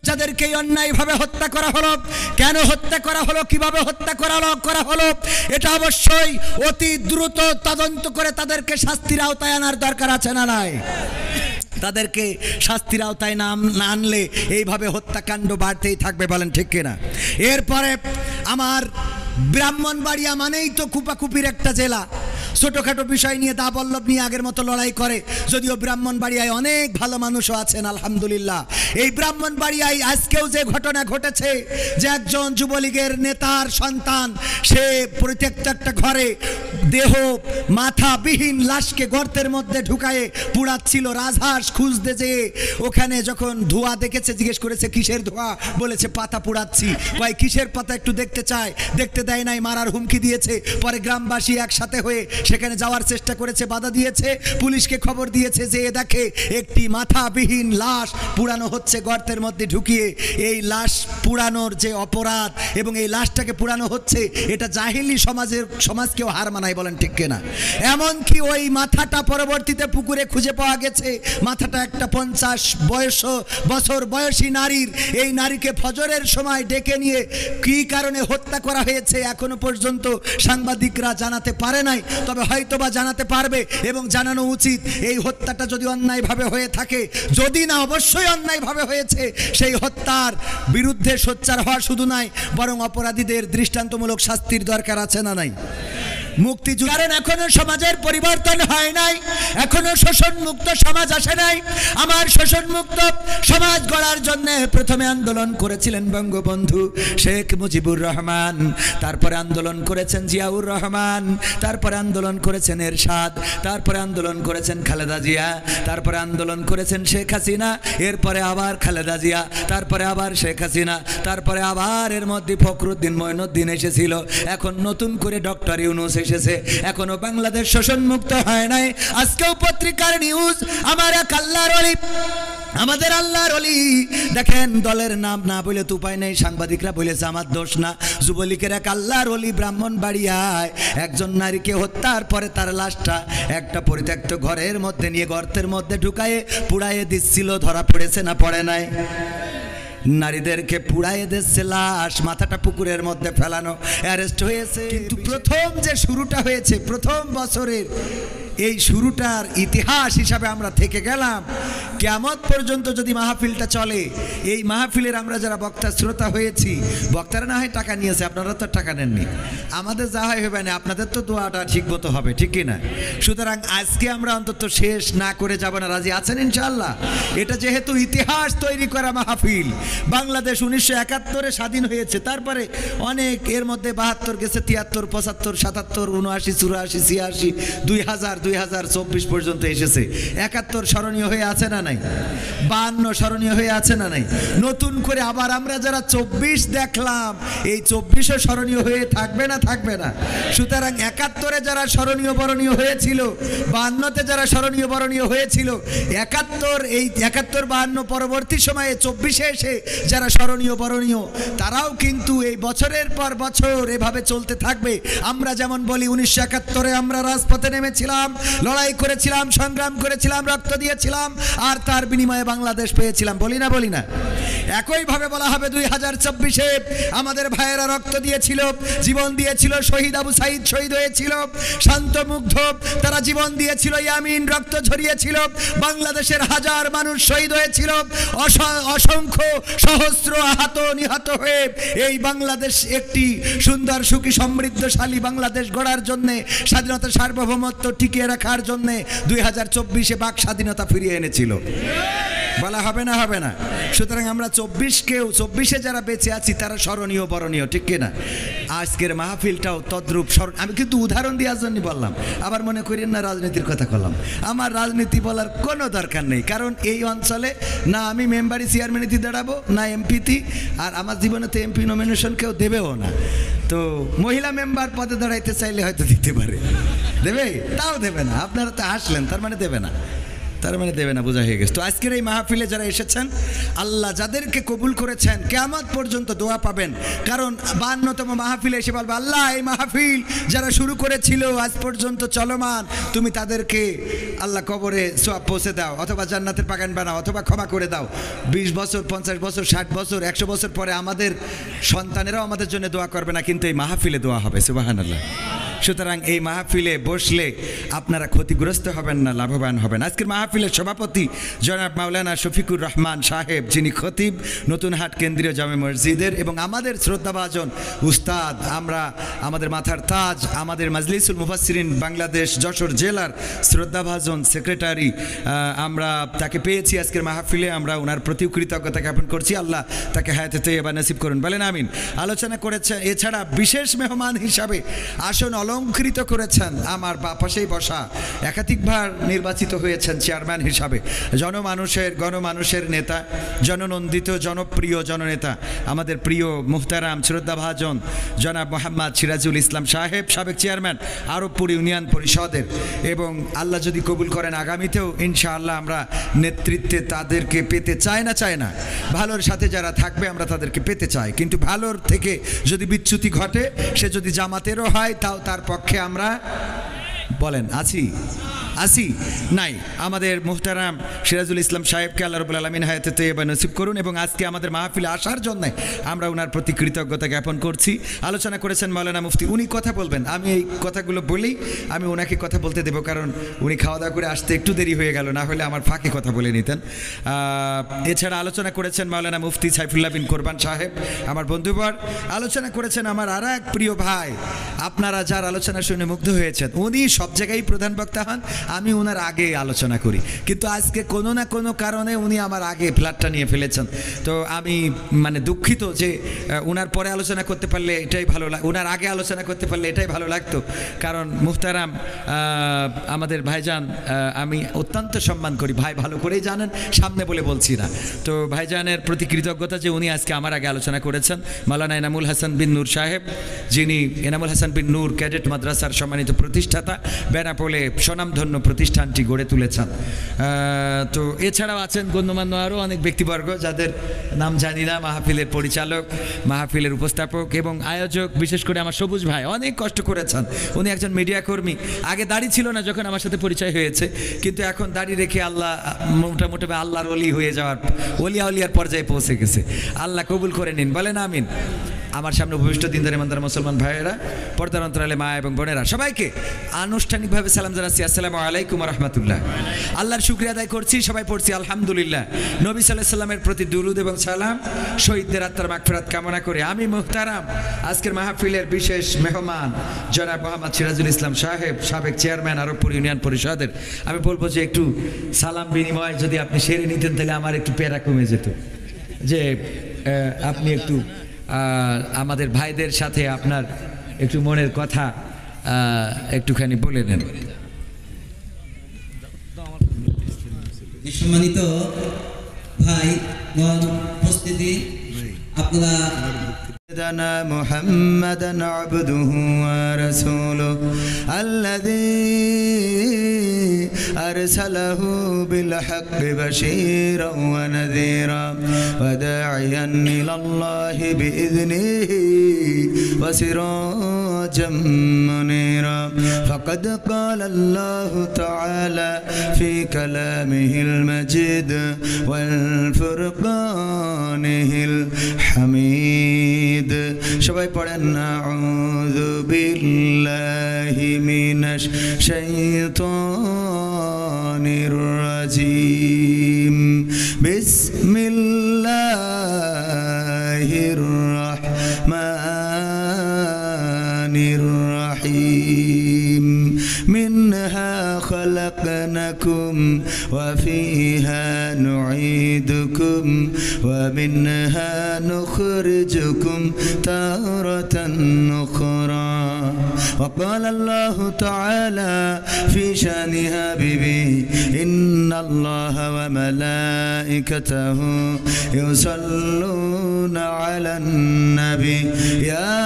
যাদেরকে অন্যায়ভাবে হত্যা করা হলো, কেন হত্যা করা হলো, কিভাবে হত্যা করা হলো, এটা অবশ্যই অতি দ্রুত তদন্ত করে তাদেরকে শাস্তির আওতায় আনার দরকার আছে না নাই? তাদেরকে শাস্তির আওতায় না আনলে এইভাবে হত্যাকাণ্ড বাড়তেই থাকবে, বলেন ঠিক কিনা? এরপরে আমার ব্রাহ্মণবাড়িয়া মানেই তো কুপাকুপির একটা জেলা, ছোটোখাটো বিষয় নিয়ে দাবল্লভ নিয়ে আগের মতো লড়াই করে, যদিও ব্রাহ্মণবাড়িয়ায় অনেক ভালো মানুষও আছেন আলহামদুলিল্লাহ। এই ব্রাহ্মণবাড়িয়ায় আজকেও যে ঘটনা ঘটেছে যে একজন যুবলীগের নেতার সন্তান সে প্রত্যেকটা একটা ঘরে দেহ মাথাবিহীন লাশকে গর্তের মধ্যে ঢুকায়ে পুড়াচ্ছিল, রাজহাঁস খুঁজতে যেয়ে ওখানে যখন ধোঁয়া দেখেছে জিজ্ঞেস করেছে কিসের ধোঁয়া, বলেছে পাতা পুড়াচ্ছি। ভাই কিসের পাতা একটু দেখতে চায়, দেখতে দেয় নাই, মারার হুমকি দিয়েছে। পরে গ্রামবাসী একসাথে হয়ে সেখানে যাওয়ার চেষ্টা করেছে, বাধা দিয়েছে, পুলিশকে খবর দিয়েছে, যে দেখে একটি মাথাবিহীন লাশ পুড়ানো হচ্ছে গর্তের মধ্যে ঢুকিয়ে। এই লাশ পুড়ানোর যে অপরাধ এবং এই লাশটাকে পুড়ানো হচ্ছে, এটা জাহিলি সমাজকেও হার মানায়, বলেন ঠিক কিনা? এমনকি ওই মাথাটা পরবর্তীতে পুকুরে খুঁজে পাওয়া গেছে, মাথাটা একটা 50 বছর বয়সী নারীর। এই নারীকে ফজরের সময় ডেকে নিয়ে কী কারণে হত্যা করা হয়েছে এখনো পর্যন্ত সাংবাদিকরা জানাতে পারে নাই, তবে হয়তোবা জানাতে পারবে এবং জানানো উচিত। এই হত্যাটা যদি অন্যায়ভাবে হয়ে থাকে, যদি না অবশ্যই অন্যায়ভাবে হয়েছে, সেই হত্যার বিরুদ্ধে সোচ্চার হওয়া শুধু নয়, বরং অপরাধীদের দৃষ্টান্তমূলক শাস্তির দরকার আছে না নাই? মুক্তিযুদ্ধ, কারণ এখনো সমাজের পরিবর্তন হয় নাই, এখনো শোষণ মুক্ত সমাজ আসে নাই। আমার শোষণ মুক্ত সমাজ গড়ার জন্য প্রথমে আন্দোলন করেছিলেন বঙ্গবন্ধু শেখ মুজিবুর রহমান, তারপরে আন্দোলন করেছেন জিয়াউর রহমান, তারপরে আন্দোলন করেছেন এরশাদ, তারপরে আন্দোলন করেছেন খালেদা জিয়া, তারপরে আন্দোলন করেছেন শেখ হাসিনা, এরপরে আবার খালেদা জিয়া, তারপরে আবার শেখ হাসিনা, তারপরে আবার এর মধ্যে ফখরুদ্দিন মঈনুদ্দিন এসেছিল, এখন নতুন করে ডক্টর ইউনূস এসেছে। এখনো বাংলাদেশ শোষণ মুক্ত হয় নাই। আজকেও পত্রিকার নিউজ, আমার এক আল্লাহর ওলি, আমাদের আল্লাহর ওলি, দেখেন দলের নাম না বলে তো উপায় নেই, সাংবাদিকরা বলেছে আমার দোষ না, যুবলীগের এক আল্লাহর ওলি ব্রাহ্মণবাড়িয়ায় একজন নারীকে হত্যার পরে তার লাশটা একটা পরিত্যক্ত ঘরের মধ্যে নিয়ে গর্তের মধ্যে ঢুকায়ে পুড়াইয়ে দিচ্ছিল, ধরা পড়েছে না পড়ে নাই? নারীদেরকে পুড়াইয়ে দিচ্ছে লাশ, মাথাটা পুকুরের মধ্যে ফেলানো, অ্যারেস্ট হয়েছে। কিন্তু প্রথম যে শুরুটা হয়েছে, প্রথম বছরের এই শুরুটার ইতিহাস হিসাবে আমরা থেকে গেলাম। কিয়ামত পর্যন্ত যদি মাহফিলটা চলে, এই মাহফিলের আমরা যারা বক্তা শ্রোতা হয়েছি, বক্তারা না হয় টাকা নিয়েছে, আপনারা তো টাকা নেননি, আমাদের যা হয় হবে না, আপনাদের তো দোয়াটা ঠিক মতো হবে, ঠিক কিনা? সুতরাং আজকে আমরা অন্তত শেষ না করে যাব না, রাজি আছেন ইনশাআল্লাহ? এটা যেহেতু ইতিহাস তৈরি করা মাহফিল, বাংলাদেশ 1971-এ স্বাধীন হয়েছে, তারপরে অনেক এর মধ্যে 72 গেছে, 73, 75, 77, 79, 84, 86, 2024 পর্যন্ত এসেছে। 71 স্মরণীয় হয়ে আছে না নাই? 52 স্মরণীয় হয়ে আছে না নাই? নতুন করে আবার আমরা যারা 24 দেখলাম, এই 24ও স্মরণীয় হয়ে থাকবে না থাকবে না? সুতরাং 71-এ যারা স্মরণীয় বরণীয় হয়েছিল, 52-তে যারা স্মরণীয় বরণীয় হয়েছিল, 71, এই 71, 52 পরবর্তী সময়ে 24-এ এসে যারা স্মরণীয় বরণীয়, তারাও কিন্তু এই বছরের পর বছর এভাবে চলতে থাকবে। আমরা যেমন বলি 1971-এ আমরা রাজপথে নেমেছিলাম, লড়াই করেছিলাম, সংগ্রাম করেছিলাম, রক্ত দিয়েছিলাম, আর তার বিনিময়ে বাংলাদেশ পেয়েছিলাম, বলি না বলি না? একইভাবে বলা হবে 2024-এ আমাদের ভাইয়েরা রক্ত দিয়েছিল, জীবন দিয়েছিল, শহীদ আবু সাইদ শহীদ হয়েছিল, শান্তমুগ্ধ তারা জীবন দিয়েছিল, ইয়ামিন রক্ত ঝরিয়েছিল, বাংলাদেশের হাজার মানুষ শহীদ হয়েছিল, অসংখ্য সহস্র আহত নিহত হয়ে এই বাংলাদেশ একটি সুন্দর সুখী সমৃদ্ধশালী বাংলাদেশ গড়ার জন্য, স্বাধীনতা সার্বভৌমত্ব টিকিয়ে রাখার জন্য 2024-এ বাক স্বাধীনতা ফিরিয়ে এনেছিল। বলা হবে না হবে না? সুতরাং আমরা 24-এ যারা বেঁচে আছি তারা স্মরণীয় বরণীয়, ঠিক কিনা? আজকের মাহফিলটাও তদ্রূপ। আমি কিন্তু উদাহরণ দেওয়ার জন্য বললাম, আবার মনে করেন না রাজনীতির কথা বললাম। আমার রাজনীতি বলার কোনো দরকার নেই, কারণ এই অঞ্চলে না আমি মেম্বারি চেয়ারম্যানিতে দাঁড়াবো, না এমপিতে, আর আমার জীবনে তো এমপি নমিনেশন কেউ দেবেও না। তো মহিলা মেম্বার পদে দাঁড়াইতে চাইলে হয়তো দিতে পারে, দেবে, তাও দেবে না। আপনারা তো আসলেন, তার মানে দেবে না। তার মানে দেবে না, বোঝা হয়ে গেছে। তো আজকের এই মাহফিলে যারা এসেছেন, আল্লাহ যাদেরকে কবুল করেছেন কিয়ামত পর্যন্ত দোয়া পাবেন। কারণ 52তম মাহফিলে এসে বলবে, আল্লাহ এই মাহফিল যারা শুরু করেছিল আজ পর্যন্ত চলমান, তুমি তাদেরকে আল্লাহ কবরে সওয়াব পৌঁছে দাও, অথবা জান্নাতের বাগান বানাও, অথবা ক্ষমা করে দাও। 20 বছর, 50 বছর, 60 বছর, 100 বছর পরে আমাদের সন্তানেরাও আমাদের জন্য দোয়া করবে না, কিন্তু এই মাহফিলে দোয়া হবে। সুবহানাল্লাহ। সুতরাং এই মাহফিলে বসলে আপনারা ক্ষতিগ্রস্ত হবেন না, লাভবান হবেন। আজকের মাহফিলের সভাপতি জনাব মাওলানা শফিকুর রহমান সাহেব, যিনি খতিব নতুনহাট কেন্দ্রীয় জামে মসজিদের, এবং আমাদের শ্রদ্ধাভাজন উস্তাদ, আমরা আমাদের মাথার তাজ, আমাদের মাজলিসুল মুফাসসিরিন বাংলাদেশ যশোর জেলার শ্রদ্ধাভাজন সেক্রেটারি, আমরা তাকে পেয়েছি আজকের মাহফিলে। আমরা ওনার প্রতি কৃতজ্ঞতা জ্ঞাপন করছি। আল্লাহ তাকে হায়াতে তৈয়বা নসিব করুন, বলেন আমিন। আলোচনা করেছে, এছাড়া বিশেষ মেহমান হিসাবে আসন অলঙ্কৃত করেছেন আমার পাশেই বসা, একাধিকবার নির্বাচিত হয়েছেন চেয়ারম্যান হিসাবে, গণমানুষের নেতা, জননন্দিত জনপ্রিয় জননেতা, আমাদের প্রিয় মুহতারাম শ্রদ্ধাভাজন জনাব মোহাম্মদ সিরাজুল ইসলাম সাহেব, সাবেক চেয়ারম্যান আরবপুর ইউনিয়ন পরিষদের। এবং আল্লাহ যদি কবুল করেন আগামীতেও ইনশাআল্লাহ আমরা নেতৃত্বে তাদেরকে পেতে চাই না, ভালোর সাথে যারা থাকবে আমরা তাদেরকে পেতে চাই। কিন্তু ভালোর থেকে যদি বিচ্যুতি ঘটে, সে যদি জামাতেরও হয়, তাও তার পক্ষে আমরা বলেন আসি নাই। আমাদের মুহতারাম সিরাজুল ইসলাম সাহেবকে আল্লাহ রাব্বুল আলামিন হায়াতে তৈয়বা নসিব করুন, এবং আজকে আমাদের মাহফিলে আসার জন্য আমরা ওনার প্রতি কৃতজ্ঞতা জ্ঞাপন করছি। আলোচনা করেছেন মাওলানা মুফতি, উনি কথা বলবেন, আমি এই কথাগুলো বলেই আমি ওনাকে কথা বলতে দেবো, কারণ উনি খাওয়া দাওয়া করে আসতে একটু দেরি হয়ে গেল, না হলে আমার ফাঁকে কথা বলে নিতেন। এছাড়া আলোচনা করেছেন মাওলানা মুফতি সাইফুল্লাহ বিন কোরবান সাহেব, আমার বন্ধুবর। আলোচনা করেছেন আমার আর এক প্রিয় ভাই, আপনারা যার আলোচনা শুনে মুগ্ধ হয়েছেন, উনি সব জায়গায় প্রধান বক্তা হন, আমি ওনার আগে আলোচনা করি, কিন্তু আজকে কোনো না কোনো কারণে উনি আমার আগে ফ্ল্যাটটা নিয়ে ফেলেছেন। তো আমি মানে দুঃখিত যে ওনার পরে আলোচনা করতে পারলে এটাই ভালো ওনার আগে আলোচনা করতে পারলে এটাই ভালো লাগতো। কারণ মুহতারাম আমাদের ভাইজান আমি অত্যন্ত সম্মান করি, ভাই ভালো করেই জানেন, সামনে বলে বলছি না। তো ভাইজানের প্রতি কৃতজ্ঞতা যে উনি আজকে আমার আগে আলোচনা করেছেন। মাওলানা এনামুল হাসান বিন নূর সাহেব, যিনি এনামুল হাসান বিন নূর ক্যাডেট মাদ্রাসার সম্মানিত প্রতিষ্ঠাতা, বেনাপোলে স্বনামধন্য প্রতিষ্ঠানটি গড়ে তুলেছেন। তো এছাড়াও আছেন গণ্যমান্য আরও অনেক ব্যক্তিবর্গ, যাদের নাম জানি না, মাহফিলের পরিচালক, মাহফিলের উপস্থাপক এবং আয়োজক, বিশেষ করে আমার সবুজ ভাই অনেক কষ্ট করেছেন। উনি একজন মিডিয়া কর্মী, আগে দাড়ি ছিল না যখন আমার সাথে পরিচয় হয়েছে, কিন্তু এখন দাড়ি রেখে আল্লাহ মোটামুটি আল্লাহর ওলি হয়ে যাওয়ার, ওলিয়ার পর্যায়ে পৌঁছে গেছে। আল্লাহ কবুল করে নিন, বলেন আমিন। আমার সামনে ভবিষ্যৎ দিনদার ইমানদার মুসলমান ভাইয়েরা, পর্দার অন্তরালে মা এবং বোনেরা, সবাইকে আনুষ্ঠানিকভাবে সালাম জানাচ্ছি, আসসালামু আলাইকুম ওয়া রাহমাতুল্লাহ। আল্লাহর শুকরিয়া আদায় করছি, সবাই পড়ছি আলহামদুলিল্লাহ। নবী সাল্লাল্লাহু আলাইহি সাল্লামের প্রতি দুরূদ এবং সালাম, শহীদদের আত্মার মাগফিরাত কামনা করে আমি মুহতারাম আজকের মাহফিলের বিশেষ মেহমান জনাব মোহাম্মদ সিরাজুল ইসলাম সাহেব, সাবেক চেয়ারম্যান আরবপুর ইউনিয়ন পরিষদের, আমি বলবো যে একটু সালাম বিনিময় যদি আপনি সেরে নিতেন, তাহলে আমার একটু প্যারা কমে যেত, যে আপনি একটু আমাদের ভাইদের সাথে আপনার একটু মনের কথা একটুখানি বলে নেন। সম্মানিত ভাইগণ, উপস্থিতি, আপনারা محمدا عبده ورسوله الذي أرسله بالحق بشيرا ونذيرا وداعيا إلى الله بإذنه وسراجا منيرا فقد قال الله تعالى في كلامه المجيد والفرقانه الحميد সবাই পড়েন আউযু বিল্লাহি মিনাশ শাইতানির রাজিম বিসমিল্লাহির রাহমানির রাহিম মিনহা خلقناكم وفيها نعيدكم ومنها نخرجكم تارة أخرى وقال الله تعالى في شأن حبيبه إن الله وملائكته يصلون على النبي يا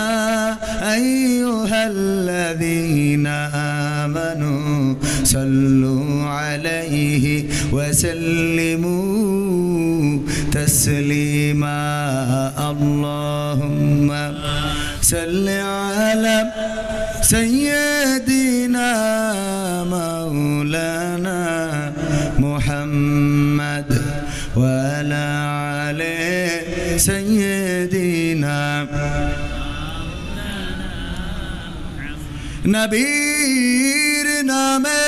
أيها الذين آمنوا صلوا عليه وسلموا تسليما اللهم صل على سيدنا مولانا محمد وعلى آله سيدنا নবীর নামে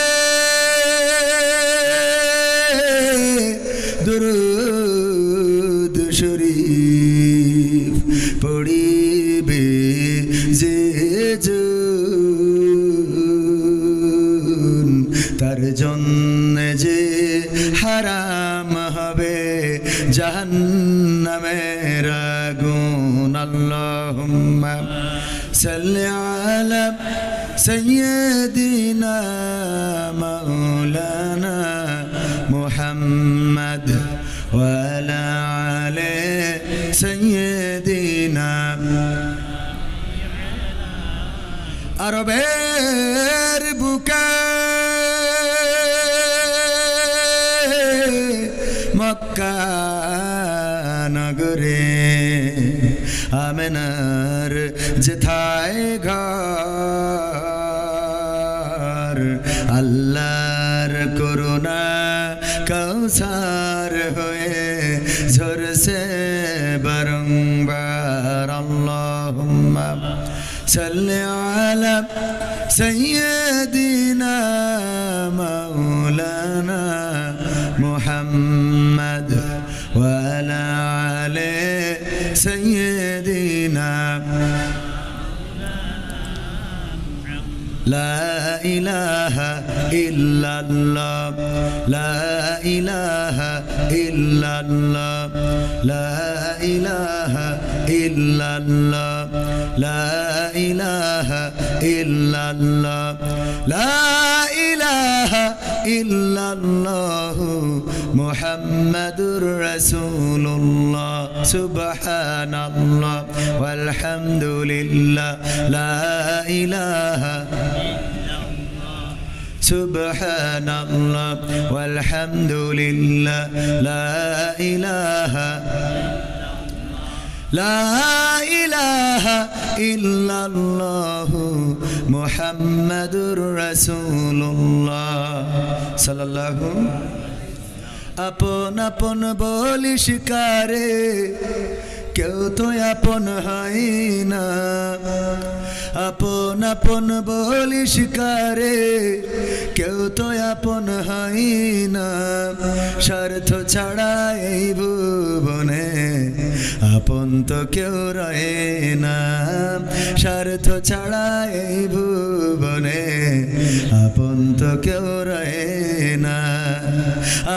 দুরূদ শরীফ পড়িবে যে জন তার জন্য যে হারাম হবে জাহান্নামের আগুন আল্লাহুম্মা সাল্লি আলা سيدنا مولانا محمد وعلى آله سيدنا আরবের বুকে মক্কা নগরে আমেনার যেথায় ঘর আল্লাহর করুণা কৌসার হয়ে ঝরছে বারংবার আল্লাহুম্মা সাল্লি আলা সাইয়্যিদিনা মাওলানা মুহাম্মদ ওয়া আলা আলি সাইয়্যিদিনা لا إله إلا الله لا إله إلا الله لا إله إلا الله لا إله إلا الله لا إله إلا الله محمد رسول الله سبحان الله والحمد لله لا إله سبحان الله والحمد لله لا إله لا إله إلا الله محمد رسول الله صلى الله আপন আপন বলি শিকারে কেউ তো আপন হয় না আপন আপন বলি শিকারে কেউ তো আপন হয় না স্বার্থ ছাড়া এই ভুবনে আপন তো কেউ রয়ে না স্বার্থ ছাড়া এই ভুবনে আপন তো কেউ রয়ে না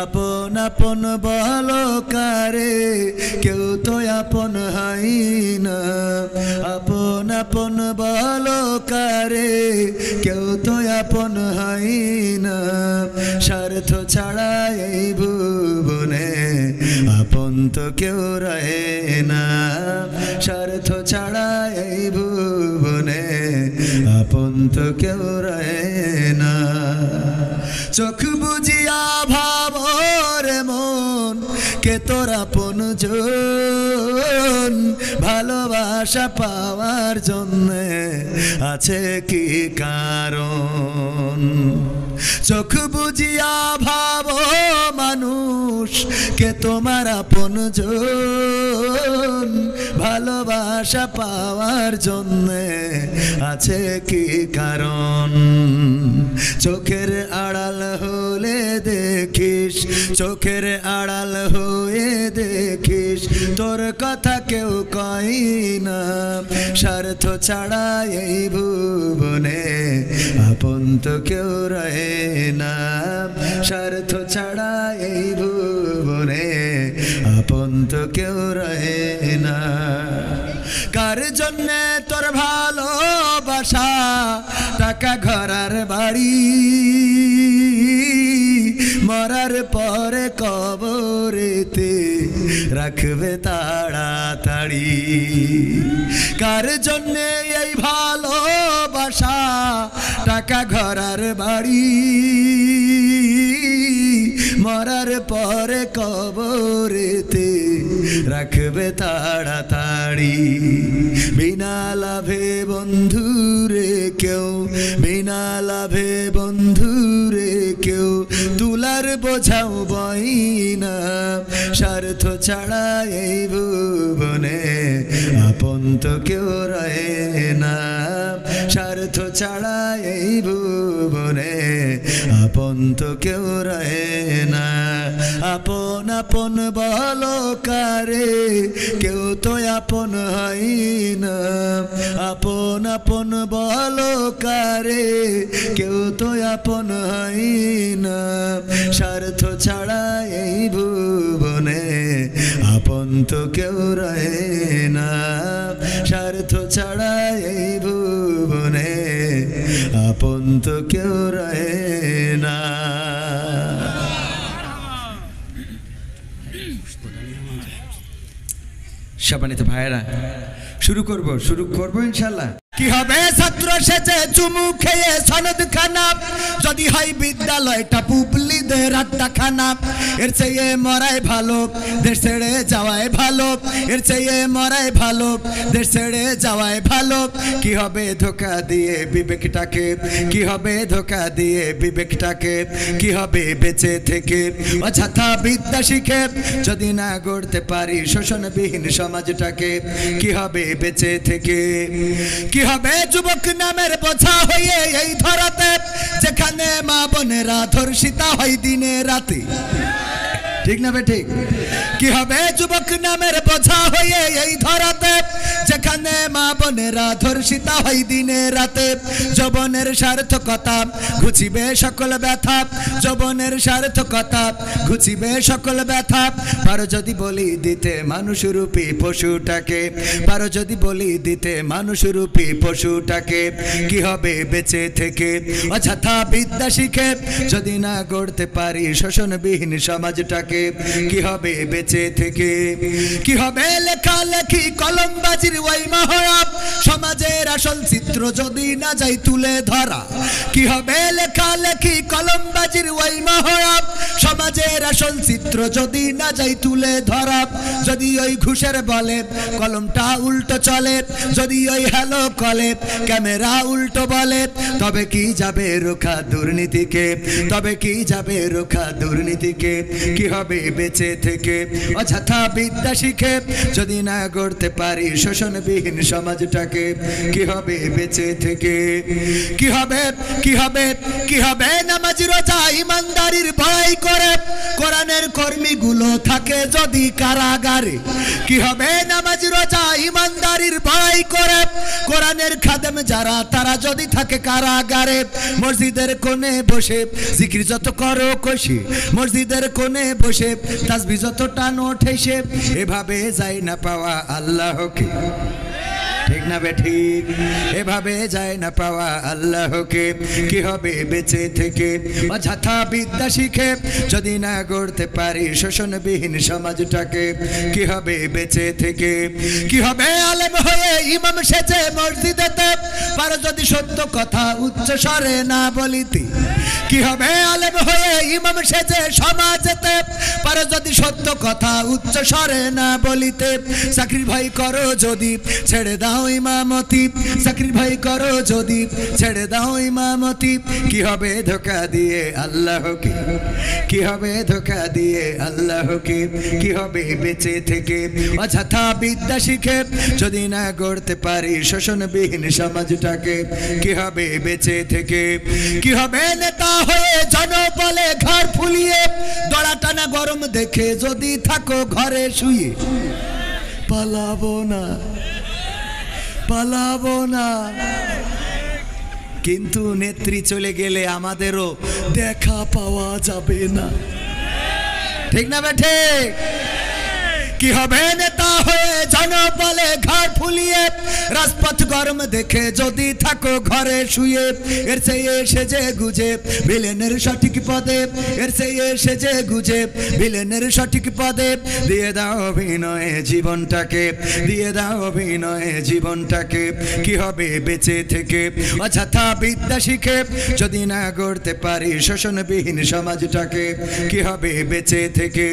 আপন আপন বলো কারে কেউ তো আপন হয় না আপন আপন বলো কারে কেউ তো আপন হয় না স্বার্থ ছাড়া এই ভুবনে আপন তো কেউ রয়ে না স্বার্থ ছাড়া এই ভুবনে আপন তো কেউ রয়ে না চোখ বুঝিয়া ভাবর মন কে তোর আপন জন ভালোবাসা পাওয়ার জন্য আছে কি কারণ চোখ বুঝিয়া ভাবো মানুষ কে তোমার আপন জন ভালোবাসা পাওয়ার জন্য আছে কি কারণ চোখের আড়াল হলে দেখিস চোখের আড়াল হয়ে দেখিস তোর কথা কেউ কয় না স্বার্থ ছাড়া এই ভুবনে আপন তো কেউ রয়ে না স্বার্থ ছাড়া এই ভুবনে আপন তো কেউ রয়ে না কার জন্যে তোর ভালোবাসা টাকা ঘরার বাড়ি মরার পরে কবরেতে রাখবে তাড়াতাড়ি কার জন্যে এই ভালোবাসা টাকা পাকা ঘর আর বাড়ি মরার পরে কবরেতে রাখবে তাড়াতাড়ি বিনা লাভে বন্ধুরে কেউ বিনা লাভে বন্ধুরে কেউ তুলার বোঝাও বই না স্বার্থ ছাড়া এই ভুবনে আপন তো কেউ রয়ে না স্বার্থ ছাড়া এই ভুবনে আপন তো কেউ রয়ে না আপন আপন বলো কারে কেউ তো আপন হয় না আপন আপন বলো কারে কেউ তো আপন হয় না স্বার্থ ছাড়া এই ভুবনে আপন তো কেউ রয়ে না স্বার্থ ছাড়া এই ভুবনে আপন তো কেউ রয়ে না সম্মানিত ভাইরা শুরু করব ইনশাআল্লাহ কি হবে ছাত্র সেজে চুমু খেয়ে সনদ খানা যদি হয় বিদ্যালয়টা পুবলিদের আড্ডাখানা এর চেয়ে মরাই ভালো দেশ ছেড়ে যাওয়াই ভালো এর চেয়ে মরাই ভালো দেশ ছেড়ে যাওয়াই ভালো কি হবে ধোঁকা দিয়ে বিবেকটাকে কি হবে ধোঁকা দিয়ে বিবেকটাকে কি হবে বেঁচে থেকে অযথা বিদ্যা শিখে যদি না গড়তে পারি শোষণবিহীন সমাজটাকে কি হবে বেঁচে থেকে কি হবে যুবক নামের বোঝা হয়ে এই ধরাতে যেখানে মা বোনেরা ধর্ষিতা হয় দিনে রাতে ঠিক না ঠিক কি হবে যুবক নামের বোঝা হয়ে এই ধরাতে যেখানে মা বোনেরা ধর্ষিতা হয় দিনে রাতে যৌবনের সার্থকতা ঘুচিবে সকল ব্যথা যৌবনের সার্থকতা ঘুচিবে সকল ব্যথা পারো যদি বলি দিতে মানুষরূপী পশুটাকে পারো যদি বলি দিতে মানুষরূপী পশুটাকে কি হবে বেঁচে থেকে অযথা বিদ্যা শিখে যদি না গড়তে পারি শোষণবিহীন সমাজটাকে কি হবে বেঁচে থেকে কি হবে লেখালেখি কলমবাজির ওই মহড়া সমাজের আসল চিত্র যদি না যাই তুলে ধরা কি হবে লেখালেখি কলমবাজির ওই মহড়া সমাজের আসল চিত্র যদি না যাই তুলে ধরা যদি ওই ঘুষের বলে কলমটা উল্টো চলে যদি ওই হ্যালো কলে ক্যামেরা উল্টো বলে তবে কি যাবে রোখা দুর্নীতিকে তবে কি যাবে রোখা দুর্নীতিকে কি হবে বেঁচে থেকে অযথা বিদ্যা শিখে যদি না গড়তে পারি শোষণবিহীন সমাজটাকে কি হবে বেঁচে থেকে কি হবে কি হবে কি হবে নামাজ রোজা ইমানদারির ভয় করে কোরআনের কর্মীগুলো থাকে যদি কারাগারে কি হবে নামাজ রোজা ইমানদারির ভয় করে কোরআনের খাদেম যারা তারা যদি থাকে কারাগারে মসজিদের কোণে বসে জিকির যত করো কষে মসজিদের কোণে বসে তাসবিহ যত টানো ঠেসে এভাবে যায় না পাওয়া আল্লাহকে ঠিক না ঠিক এভাবে যায় না পাওয়া আল্লাহকে কি হবে বেঁচে থেকে অযথা বিদ্যা শিখে যদি না গড়তে পারি শোষণবিহীন সমাজটাকে কি হবে বেঁচে থেকে কি হবে আলেম হয়ে ইমাম সেজে মসজিদেতে পারো যদি সত্য কথা উচ্চ স্বরে না বলিতে কি হবে আলেম হয়ে ইমাম সেজে সমাজেতে পারো যদি সত্য কথা উচ্চ স্বরে না বলিতে চাকরির ভয় করো যদি ছেড়ে দাও ইমামতি চাকরির ভয় করো যদি ছেড়ে দাও ইমামতি কি হবে ধোঁকা দিয়ে আল্লাহকে কি হবে ধোঁকা দিয়ে আল্লাহকে কি হবে বেঁচে থেকে অযথা বিদ্যা শিখে যদি না গড়তে পারি শোষণবিহীন সমাজটাকে কি হবে বেঁচে থেকে কি হবে নেতা হয়ে জনবলে ঘর ফুলিয়ে দড়া টানা গরম দেখে যদি থাকো ঘরে শুয়ে পালাবো না পালাবো না কিন্তু নেত্রী চলে গেলে আমাদেরও দেখা পাওয়া যাবে না ঠিক না বেঠে কি হবে নেতা হয়ে জনবলে ঘর ফুলিয়ে রাজপথ পথ গরম দেখে যদি থাকো ঘরে শুয়ে, এর চেয়ে সেজে গুজে ভিলেনের সঠিক পদে, এর চেয়ে সেজে গুজে ভিলেনের সঠিক পদে দিয়ে দাও অভিনয়ে জীবনটাকে, দিয়ে দাও অভিনয়ে জীবনটাকে। কি হবে বেঁচে থেকে অযথা বিদ্যা শিখে যদি না গড়তে পারি শোষণবিহীন সমাজটাকে? কি হবে বেঁচে থেকে?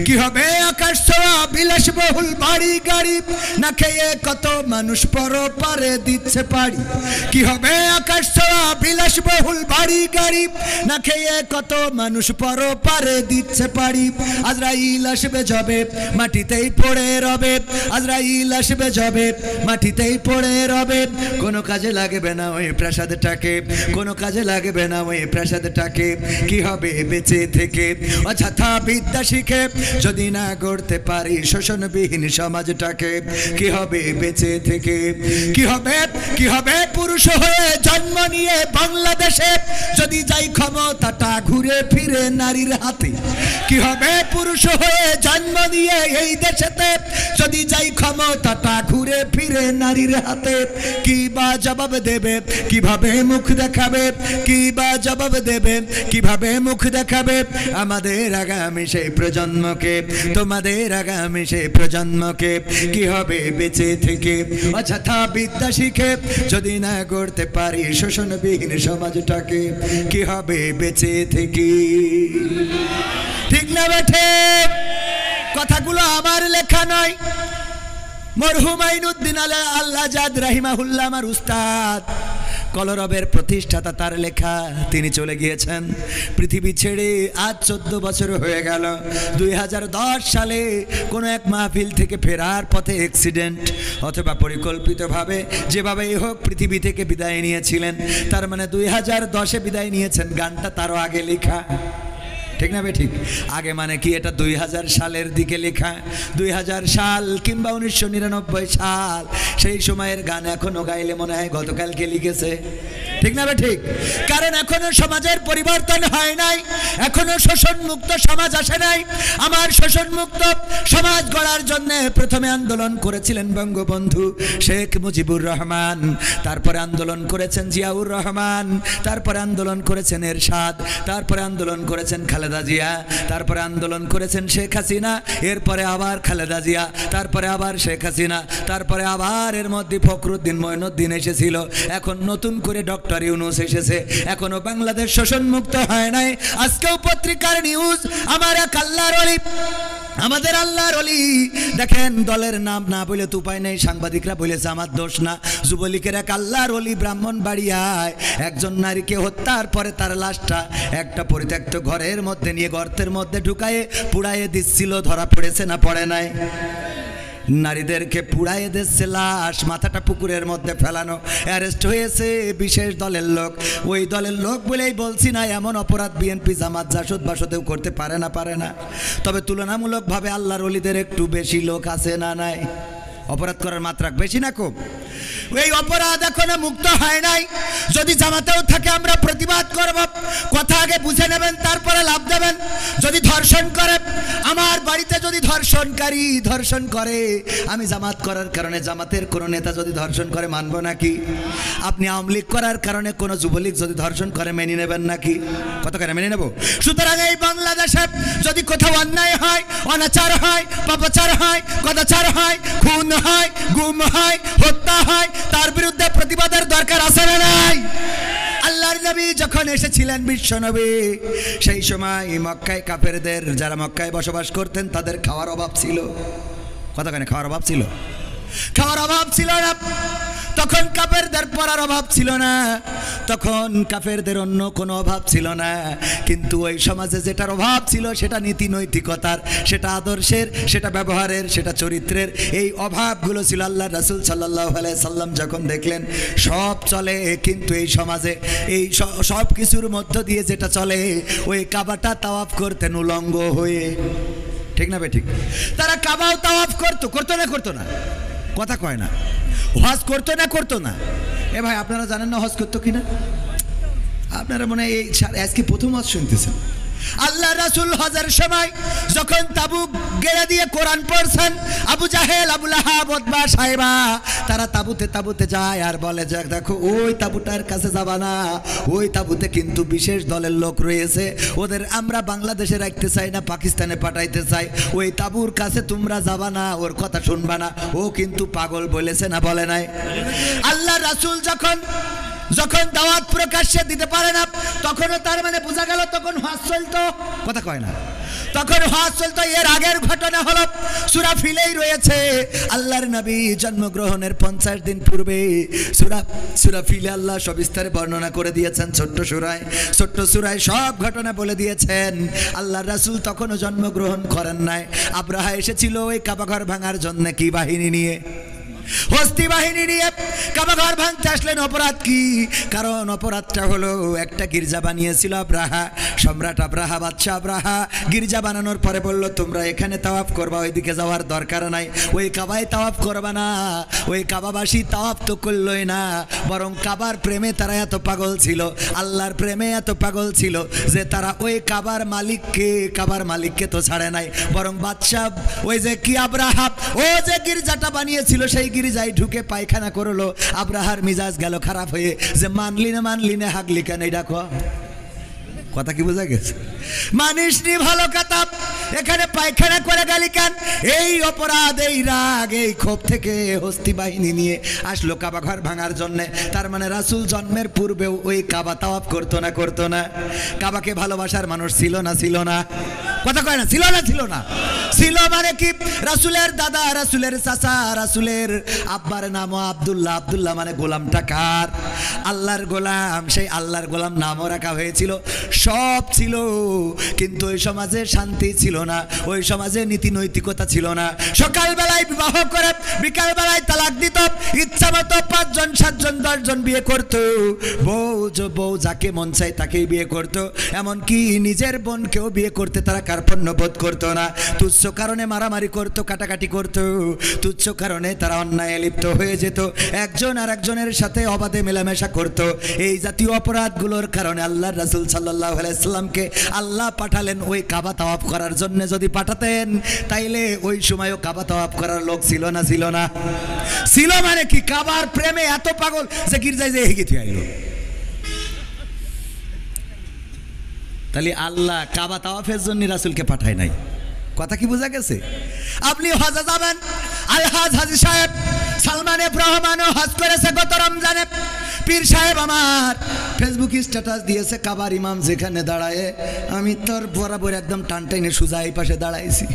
কি হবে আকাশ ছোঁয়া বিলাসবহুল বাড়ি গাড়ি না খেয়ে কত মানুষ পরপারে দিচ্ছে পাড়ি? কি হবে আকাশ ছোঁয়া বিলাসবহুল বাড়ি গাড়ি না খেয়ে কত মানুষ পরপারে দিচ্ছে পাড়ি? আজরাইল আসবে যবে মাটিতেই পড়ে রবে, আজরাইল আসবে যবে মাটিতেই পড়ে রবে। কোনো কাজে লাগবে না ওই প্রাসাদটাকে, কোনো কাজে লাগবে না ওই প্রাসাদটাকে। কি হবে বেঁচে থেকে অযথা বিদ্যা শিখে যদি না গড়তে পারি শোষণবিহীন সমাজটাকে? কি হবে বেঁচে থেকে? কি হবে, কি হবে পুরুষ হয়ে জন্ম নিয়ে বাংলাদেশে যদি যাই ক্ষমতাটা ঘুরে ফিরে নারীর হাতে? কি হবে পুরুষ হয়ে জন্ম নিয়ে এই দেশেতে যদি যাই ক্ষমতাটা ঘুরে ফিরে নারীর হাতে? কি বা জবাব দেবে, কিভাবে মুখ দেখাবে, কি বা জবাব দেবে, কিভাবে মুখ দেখাবে আমাদের আগামী সেই প্রজন্মকে, তোমাদের আগামী সেই প্রজন্মকে? কি হবে বেঁচে থেকে অযথা বিদ্যা শিখে যদি না গড়তে পারি শোষণবিহীন সমাজটাকে? কি হবে বেঁচে থেকে? ঠিক না বেঠে? কথাগুলো আমার লেখা নয়, মরহুম আইনুদ্দিন আল্লাহ জাদ রাহিমাহুল্লাহ আমার উস্তাদ, কলরবের প্রতিষ্ঠাতা, তার লেখা। তিনি চলে গিয়েছেন পৃথিবী ছেড়ে আজ 14 বছর হয়ে গেল। 2010 সালে কোনো এক মাহফিল থেকে ফেরার পথে অ্যাক্সিডেন্ট অথবা পরিকল্পিতভাবে যেভাবেই হোক পৃথিবী থেকে বিদায় নিয়েছিলেন। তার মানে 2010-এ বিদায় নিয়েছেন, গানটা তারও আগে লেখা। ঠিক না ঠিক? আগে মানে কি, এটা 2000 সালের দিকে লেখা, 2000 সাল কিংবা 1999 সাল, সেই সময়ের গান এখনো গাইলে মনে হয় গতকালকে লিখেছে। ঠিক না ঠিক? কারণ এখনো সমাজের পরিবর্তন হয় নাই, এখনো শোষণ মুক্ত সমাজ আসে নাই। আমার শোষণ মুক্ত সমাজ গড়ার জন্য প্রথমে আন্দোলন করেছিলেন বঙ্গবন্ধু শেখ মুজিবুর রহমান, তারপরে আন্দোলন করেছেন জিয়াউর রহমান, তারপরে আন্দোলন করেছেন এরশাদ, তারপরে আন্দোলন করেছেন খালেদা জিয়া, তারপরে আন্দোলন করেছেন শেখ হাসিনা, এরপরে আবার খালেদা জিয়া, তারপরে আবার শেখ হাসিনা, তারপরে আবার এর মধ্যে ফখরুদ্দিন মঈনুদ্দিন এসেছিল, এখন নতুন করে ডক্টর ইউনূস এসেছে। এখনো বাংলাদেশ শোষণ মুক্ত হয় নাই। আজকেও পত্রিকার নিউজ, আমার এক আল্লাহর ওলি, আমাদের আল্লাহর ওলি, দেখেন দলের নাম না বলে তো উপায় নেই, সাংবাদিকরা বলেছে আমার দোষ না। যুবলীগের এক আল্লাহর ওলি ব্রাহ্মণবাড়িয়ায় একজন নারীকে হত্যার পরে তার লাশটা একটা পরিত্যক্ত ঘরের মধ্যে নিয়ে গর্তের মধ্যে ঢুকায়ে পুড়াইয়ে দিচ্ছিল, ধরা পড়েছে না পড়ে নাই? নারীদেরকে পুড়াইয়ে দিচ্ছে লাশ, মাথাটা পুকুরের মধ্যে ফেলানো, অ্যারেস্ট হয়েছে বিশেষ দলের লোক। ওই দলের লোক বলেই বলছি না, এমন অপরাধ বিএনপি জামাত জাসদ বাসদেও করতে পারে না, পারে না। তবে তুলনামূলকভাবে আল্লাহর ওলিদের একটু বেশি লোক আছে না নাই? অপরাধ করার মাত্রা বেশি না কম? এই অপরাধ এখনো মুক্ত হয় নাই। যদি জামাতেও থাকে আমরা প্রতিবাদ করব, কথা আগে বুঝে নেবেন তারপরে লাভ দেবেন। যদি ধর্ষণ করে, আমার বাড়িতে যদি ধর্ষণকারী ধর্ষণ করে, আমি জামাত করার কারণে জামাতের কোনো নেতা যদি ধর্ষণ করে মানবো নাকি? আপনি আওয়ামী লীগ করার কারণে কোনো যুবলীগ যদি ধর্ষণ করে মেনে নেবেন নাকি? কত করে মেনে নেব? সুতরাং এই বাংলাদেশে যদি কোথাও অন্যায় হয়, অনাচার হয়, পাপাচার হয়, কদাচার হয়, খুন হয়, গুম হয়, হত্যা হয়, তার বিরুদ্ধে প্রতিবাদের দরকার আছে না নাই? আল্লাহর নবী যখন এসেছিলেন বিশ্ব নবী, সেই সময় মক্কায় কাফেরদের, যারা মক্কায় বসবাস করতেন, তাদের খাওয়ার অভাব ছিল। কতখানি খাওয়ার অভাব ছিল? খাওয়ার অভাব ছিল না। তখন কাফেরদের পড়ার অভাব ছিল না, তখন কাফেরদের অন্য কোনো অভাব ছিল না। কিন্তু ওই সমাজে যেটার অভাব ছিল সেটা নীতি নৈতিকতার, সেটা আদর্শের, সেটা ব্যবহারের, সেটা চরিত্রের, এই অভাবগুলো ছিল। আল্লাহ রাসূল সাল্লাল্লাহু আলাইহি সাল্লাম যখন দেখলেন সব চলে, কিন্তু এই সমাজে এই সব কিছুর মধ্য দিয়ে যেটা চলে, ওই কাবাটা তাওয়াফ করতেন উলঙ্গ হয়ে। ঠিক না ঠিক? তারা কাবাও তাওয়াফ করতো, করতো না করতো না? কথা কয় না। হজ করতো না করতো না? এ ভাই আপনারা জানেন না হজ করতো কিনা? আপনারা মনে হয় এই আজকে প্রথম হজ শুনতেছেন। আল্লাহ রাসূল হজের সময় যখন তাবু গেড়ে দিয়ে কোরআন পড়ছেন, আবু জাহেল, আবু লাহাব, উতবা, সাইবা তারা তাবুতে যায় আর বলে যে দেখো ওই তাবুটার কাছে যাবা না, ওই তাবুতে কিন্তু বিশেষ দলের লোক রয়েছে, ওদের আমরা বাংলাদেশে রাখতে চাই না, পাকিস্তানে পাঠাইতে চাই, ওই তাবুর কাছে তোমরা যাবা না, ওর কথা শুনবা না, ও কিন্তু পাগল বলেছে না বলে নাই? আল্লাহ রাসূল যখন দাওয়াত প্রকাশ্যে দিতে পারে না, তখনও তার মানে বোঝা গেল তখন হজ চলতো, কথা কয় না, তখন হজ চলতো। এর আগের ঘটনা হলো সূরা ফিলেই রয়েছে, আল্লাহর নবী জন্মগ্রহণের 50 দিন পূর্বে সূরা ফিলে আল্লাহ সবিস্তারে বর্ণনা করে দিয়েছেন, ছোট্ট সূরায় সব ঘটনা বলে দিয়েছেন। আল্লাহর রাসূল তখনও জন্মগ্রহণ করেন নাই। আব্রাহা এসেছিল ওই কাবা ঘর ভাঙার জন্য কি বাহিনী নিয়ে, হস্তি বাহিনী নিয়ে কাবা ঘর ভাঙতে আসলেন। অপরাধ কি? কারণ অপরাধটা হলো একটা গির্জা বানিয়েছিল আব্রাহা, সম্রাট আব্রাহা, বাদশাহ আব্রাহা। গির্জা বানানোর পরে বলল তোমরা এখানে তাওয়াফ করবা, ওইদিকে যাওয়ার দরকার নাই, ওই কাবায় তাওয়াফ করবা না। ওই কাবাবাসী তাওয়াফ তো করলই না, বরং কাবার প্রেমে তারা এত পাগল ছিল, আল্লাহর প্রেমে এত পাগল ছিল যে তারা ওই কাবার মালিককে তো ছাড়ে নাই, বরং বাদশাহ ওই যে কি আব্রাহা ও যে গির্জাটা বানিয়েছিল সেই গির্জায় ঢুকে পায়খানা করলো। আব্রাহার মিজাজ গেল খারাপ হয়ে, যে মানলি না হাগলি কেন, এই ডাকো, কথা কি বোঝা গেছে? মানিসনি ভালো কথা, এখানে পায়খানা করে গেলি কেন? এই অপরাধ, এই রাগ, এই ক্ষোভ থেকে হস্তি বাহিনী নিয়ে আসলো কাবা ঘর ভাঙার জন্য। তার মানে রাসূল জন্মের পূর্বেও ওই কাবা তাওয়াফ করতো না? কাবাকে ভালোবাসার মানুষ ছিল না? কথা কয় না, ছিল না? ছিল মানে কি? রাসূলের দাদা, রাসূলের চাচা, রাসূলের আব্বার নামও আব্দুল্লাহ মানে গোলামটা কার? আল্লাহর গোলাম। সেই আল্লাহর গোলাম নামও রাখা হয়েছিল, সব ছিল, কিন্তু ওই সমাজে শান্তি ছিল না, ওই সমাজে নীতি নৈতিকতা ছিল না। সকালবেলায় বিবাহ করে বিকালবেলায় তালাক দিত, ইচ্ছা মতো 5 জন 7 জন 10 জন বিয়ে করতো, বউ যাকে মন চাই তাকেই বিয়ে করতো, এমনকি নিজের বোনকেও বিয়ে করতে তারা কার্পণ্য বোধ করতো না। তুচ্ছ কারণে মারামারি করতো, কাটাকাটি করতো, তুচ্ছ কারণে তারা অন্যায় লিপ্ত হয়ে যেত, একজন আর একজনের সাথে অবাধে মেলামেশা করতো। এই জাতীয় অপরাধগুলোর কারণে আল্লাহর রাসূল সাল্লাল্লাহু আলাইহি সাল্লামকে আল্লাহ পাঠালেন ওই কাবা তাওয়াফ করার জন্য। যদি পাঠাতেন তাইলে ওই সময়ও কাবা তাওয়াফ করার লোক ছিল না? ছিল মানে কি? কাবার প্রেমে এত পাগল যে গির্জায় যে হেগে থিয়ে আইলো। তাহলে আল্লাহ কাবা তাওয়াফের জন্য রাসূলকে পাঠায় নাই, কথা কি বোঝা গেছে? আপনি হজে যাবেন, আলহাজ হাজী সাহেব সালমান এফ রহমানও হজ করেছে গত রমজানে। পীর সাহেব আমার ফেসবুক স্ট্যাটাস দিয়েছে, কাবার ইমাম যেখানে দাঁড়ায় আমি তোর বরাবর একদম টান টাইনে সোজা এই পাশে দাঁড়াইছি।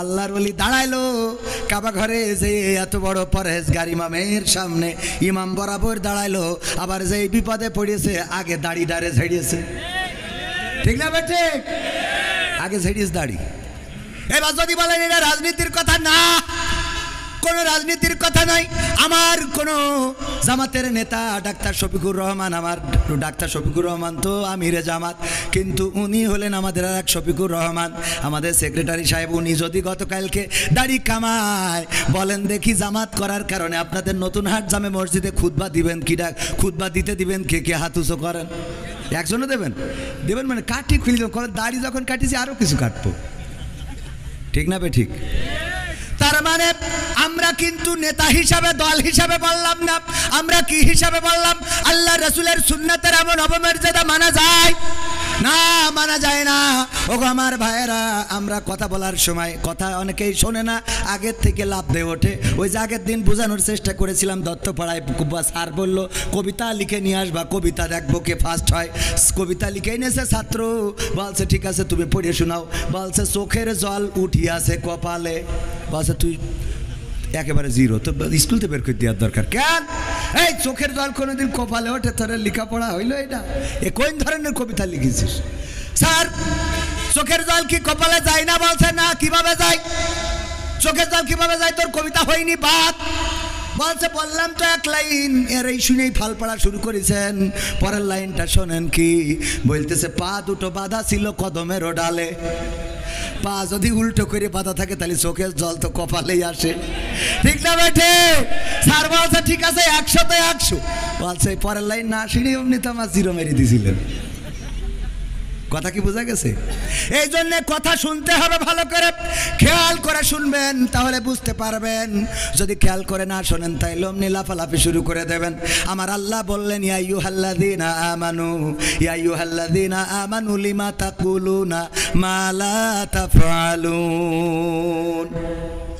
আল্লাহর ওলি দাঁড়াইলো কাবা ঘরে, যে এত বড় পরহেজগার ইমামের সামনে ইমাম বরাবর দাঁড়াইলো, আবার যে বিপদে পড়েছে আগে দাড়ি ডারে ঝেড়িয়েছে, ঠিক না বেটে? আগে ঝেড়িয়েছে দাড়ি। এবার যদি বলেন এটা রাজনীতির কথা, না, কোনো রাজনীতির কথা নাই। আমার কোনো জামাতের নেতা ডাক্তার শফিকুর রহমান, আমার ডাক্তার শফিকুর রহমান তো আমিরে জামাত, কিন্তু উনি হলেন আমাদের আর এক শফিকুর রহমান, আমাদের সেক্রেটারি সাহেব। উনি যদি গতকালকে দাড়ি কামায়, বলেন দেখি জামাত করার কারণে আপনাদের নতুন হাট জামে মসজিদে খুতবা দিবেন কি? খুতবা দিতে দিবেন কে হাত উঁচু করেন? একজনও দেবেন মানে কাটি খুলি, দাড়ি যখন কাটিছি আরও কিছু কাটবো, ঠিক না বে? ঠিক। তার মানে আমরা কিন্তু নেতা হিসাবে, দল হিসাবে বললাম না, আমরা কি হিসাবে বললাম? আল্লাহ রাসূলের সুন্নাতের এমন অবমর্যাদা মানা যায় না? মানা যায় না। ওগো আমার ভাইয়েরা, আমরা কথা বলার সময় কথা অনেকেই শোনে না, আগের থেকে লাভ দিয়ে ওঠে। ওই যে আগের দিন বোঝানোর চেষ্টা করেছিলাম, দত্তপাড়ায় স্যার বলল কবিতা লিখে নিয়ে আসবা, কবিতা দেখবো কে ফার্স্ট হয়। কবিতা লিখে এনেছে ছাত্র, বলছে ঠিক আছে তুমি পড়ে শোনাও। বলছে চোখের জল উঠিয়াছে কপালে, বলছে তুই একেবারে জিরো, তো স্কুল থেকে বের করে দেওয়ার দরকার কেন? এই চোখের জল কোনোদিন কপালে ওঠে? তোর লেখাপড়া হইলো এটা? এ কোন ধরনের কবিতা লিখেছিস? স্যার চোখের জল কি কপালে যায় না? বলছে না। কিভাবে যায়? চোখের জল কিভাবে যায়? তোর কবিতা হয়নি বাদ। বলছে বললাম তো এক লাইন, এর এই শুনেই ফাল পড়া শুরু করেছেন। পরের লাইনটা শোনেন কি বলতেছে, পা দুটো বাঁধা ছিল কদমের ডালে। পা যদি উল্টো করে বাঁধা থাকে তাহলে চোখের জল তো কপালেই আসে, ঠিক না বেঠে? স্যার বলছে ঠিক আছে 100-তে 100। বলছে পরের লাইন না শুনে এমনি তো আমার জিরো মেরে দিয়েছিলেন। কথা কি বোঝা গেছে? এই জন্য কথা শুনতে হবে ভালো করে, খেয়াল করে শুনবেন, তাহলে বুঝতে পারবেন। যদি খেয়াল করে না শোনেন তাইলে অমনি লাফালাফি শুরু করে দেবেন। আমার আল্লাহ বললেন, ইয়া আইয়ুহাল্লাযীনা আমানু, ইয়া আইয়ুহাল্লাযীনা আমানু লিমা তাকুলুনা মা লা তাফআলুন।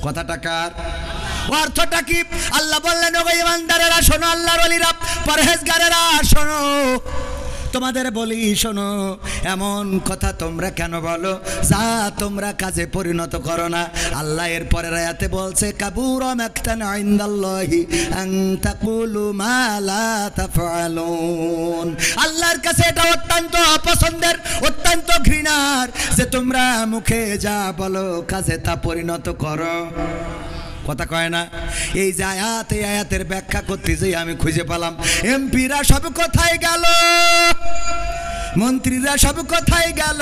কথাটা কার? অর্থটা কি? আল্লাহ বললেন, ওগো ঈমানদারেরা শোনো, আল্লাহর ওলিরা, পরহেজগারেরা শোনো, তোমাদের বলি শোনো, এমন কথা তোমরা কেন বলো যা তোমরা কাজে পরিণত করো না। আল্লাহ এর পরের আয়াতে বলছে, কাবুরা মাকতান ইনদাল্লাহি আন তাকুলু মা লা তাফআলুন। আল্লাহর কাছে এটা অত্যন্ত অপছন্দের, অত্যন্ত ঘৃণার যে তোমরা মুখে যা বলো কাজে তা পরিণত করো। কথা কয় না? এই যে আয়াত, এই আয়াতের ব্যাখ্যা করতে যে আমি খুঁজে পেলাম, এমপিরা সব কোথায় গেল, মন্ত্রীরা সব কোথায় গেল,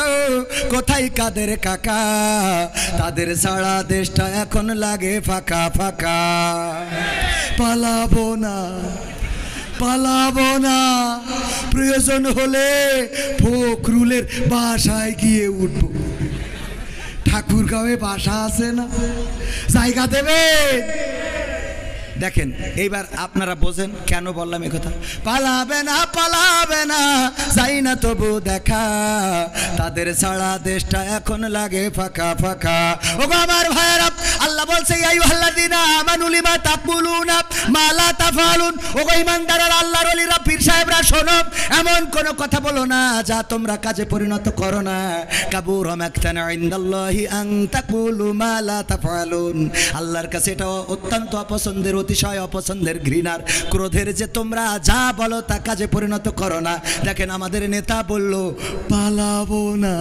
কোথায় কাদের কাকা, তাদের ছাড়া দেশটা এখন লাগে ফাঁকা ফাঁকা। পালাবো না, পালাবো না, প্রয়োজন হলে ফখরুলের বাসায় গিয়ে উঠবো। ঠাকুরগাঁওয়ে বাসা আছে না, জায়গা দেবে। দেখেন এইবার আপনারা বোঝেন কেন বললাম এই কথা। পালাবে না, পালাবে না, যাই না তবু দেখা, তাদের ছাড়া দেশটা এখন লাগে ফাঁকা ফাঁকা। ওগো আমার ভাইয়েরা, আল্লাহ বলছে, ইয়া আইয়ুহাল্লাযীনা আমানু লিমা তাকুলুনা মা লা তাফআলুন। ওগো ঈমানদারেরা, আল্লাহর ওলিরা, পীর সাহেবরা শোনো, এমন কোন কথা বলো না যা তোমরা কাজে পরিণত করো না। কাবুরা মাকতান ইনদাল্লাহি আন তাকুলু মা লা তাফআলুন। আল্লাহর কাছে এটা অত্যন্ত অপছন্দের, অতিশয় অপছন্দের, ঘৃণার, ক্রোধের যে তোমরা যা বলো তা কাজে পরিণত করো না। দেখেন আমাদের নেতা বলল পালাবো না,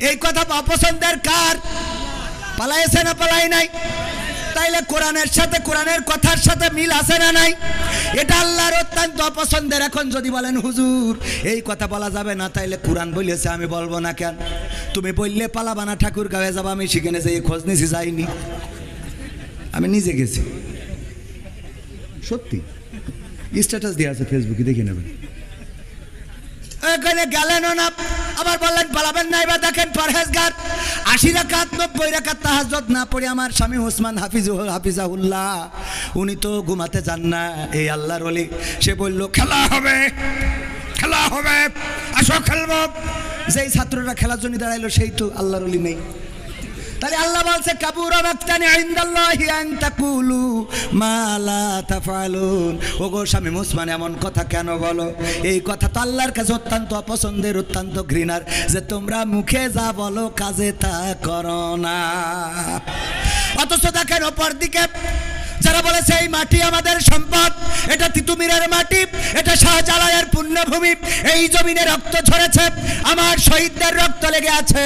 এই কথা অপছন্দের কার? পালাইছে না পালাই নাই? তাইলে কোরআনের সাথে, কোরআনের কথার সাথে মিল আছে না নাই? এটা আল্লাহর অত্যন্ত অপছন্দের। এখন যদি বলেন হুজুর এই কথা বলা যাবে না, তাইলে কোরআন বলেছে আমি বলবো না কেন? তুমি বললে পালাবা না, ঠাকুরগাঁওয়ে যাবো, আমি সেখানে যাই খোঁজ নিয়েছি, যাইনি, আমি নিজে গেছি, সত্যি স্ট্যাটাস দেওয়া আছে ফেসবুকে, দেখে নেবেন। এখানে গেলেন না, আবার বললেন পালাবেন না। এবার দেখেন পরহেজগার 80 রাকাত 90 রাকাত তাহাজ্জুদ না পড়ে আমার স্বামী ওসমান হাফিজাহুল্লাহ, উনি তো ঘুমাতে যান না। এই আল্লাহর ওলি, সে বলল খেলা হবে, খেলা হবে, আসো খেলবো। যেই ছাত্ররা খেলার জন্য দাঁড়াইলো সেই তো আল্লাহর ওলি নেই। তাহলে আল্লাহ বলছে, কাবুরা মাকতান ইনদাল্লাহি আন তাকুলু মা লা তাফআলুন। ওগো স্বামী ওসমান, এমন কথা কেন বলো? এই কথা তো আল্লাহর কাছে অত্যন্ত অপছন্দের, অত্যন্ত ঘৃণার, যে তোমরা মুখে যা বলো কাজে তা করো না। অথচ দেখেন অপর দিকে যারা বলেছে এই মাটি আমাদের সম্পদ, এটা তিতুমিরের মাটি, এটা শাহজালালের পুণ্যভূমি, এই জমিনে রক্ত ঝরেছে, আমার শহীদদের রক্ত লেগে আছে,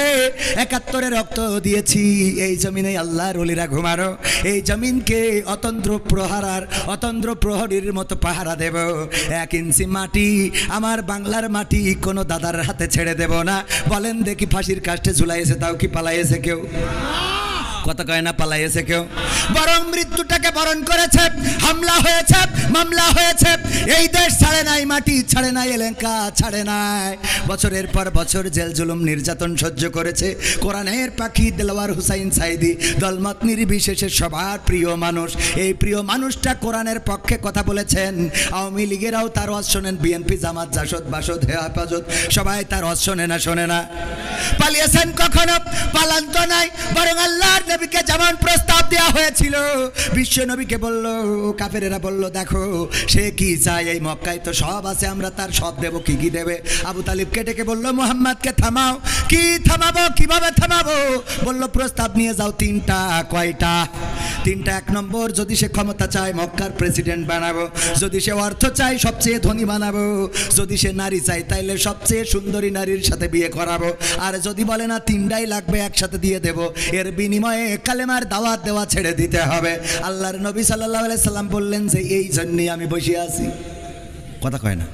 71-এ রক্ত দিয়েছি, এই জমিনে আল্লাহর ওলিরা ঘুমারো, এই জমিনকে অতন্দ্র প্রহারার, অতন্দ্র প্রহরীর মতো পাহারা দেব। 1 ইঞ্চি মাটি, আমার বাংলার মাটি, কোনো দাদার হাতে ছেড়ে দেব না। বলেন দেখি, ফাঁসির কাস্টে ঝুলাইছে, তাও কি পালাইছে কেউ? কথা কয় না পালাইছে কেউ? বরং মৃত্যুটাকে বরণ করেছে, হামলা হয়েছে, মামলা হয়েছে, এই দেশ ছাড়ে নাই, মাটি ছাড়ে নাই, এলাকা ছাড়ে নাই, বছরের পর বছর জেল জুলুম নির্যাতন সহ্য করেছে। কোরআনের পাখি দেলোয়ার হুসাইন সাইদি, দলমত নির্বিশেষে সবার প্রিয় মানুষ, এই প্রিয় মানুষটা কোরআনের পক্ষে কথা বলেছেন। আওয়ামী লীগেরাও তার ওয়াজ শোনেন, বিএনপি, জামাত, জাসদ, বাসদ, হেফাজত, সবাই তার ওয়াজ শোনে না, শোনে না? পালিয়েছেন কখনো? পালান তো নাই, বরং আল্লাহর নবীকে যেমন প্রস্তাব দেওয়া হয়েছিল, বিশ্ব নবীকে বলল, কাফেরেরা বলল দেখো সে কি চায়, এই মক্কায় তো সব আছে, আমরা তার সব দেব, কি কি দেবে? আবু তালিবকে ডেকে বলল, মুহাম্মদকে থামাও। কি থামাবো? কিভাবে থামাবো? বলল প্রস্তাব নিয়ে যাও 3টা। কয়টা? 3টা। 1 নম্বর, যদি সে ক্ষমতা চায় মক্কার প্রেসিডেন্ট বানাবো, যদি সে অর্থ চায় সবচেয়ে ধনী বানাবো, যদি সে নারী চায় তাইলে সবচেয়ে সুন্দরী নারীর সাথে বিয়ে করাবো, আর যদি বলে না 3টাই লাগবে একসাথে দিয়ে দেব, এর বিনিময়ে কালেমার দাওয়াত দেওয়া ছেড়ে দিতে হবে। আল্লাহর নবী সাল্লাল্লাহু আলাইহি সাল্লাম বললেন যে এই জন্যই আমি বসে আছি। কথা কয় না?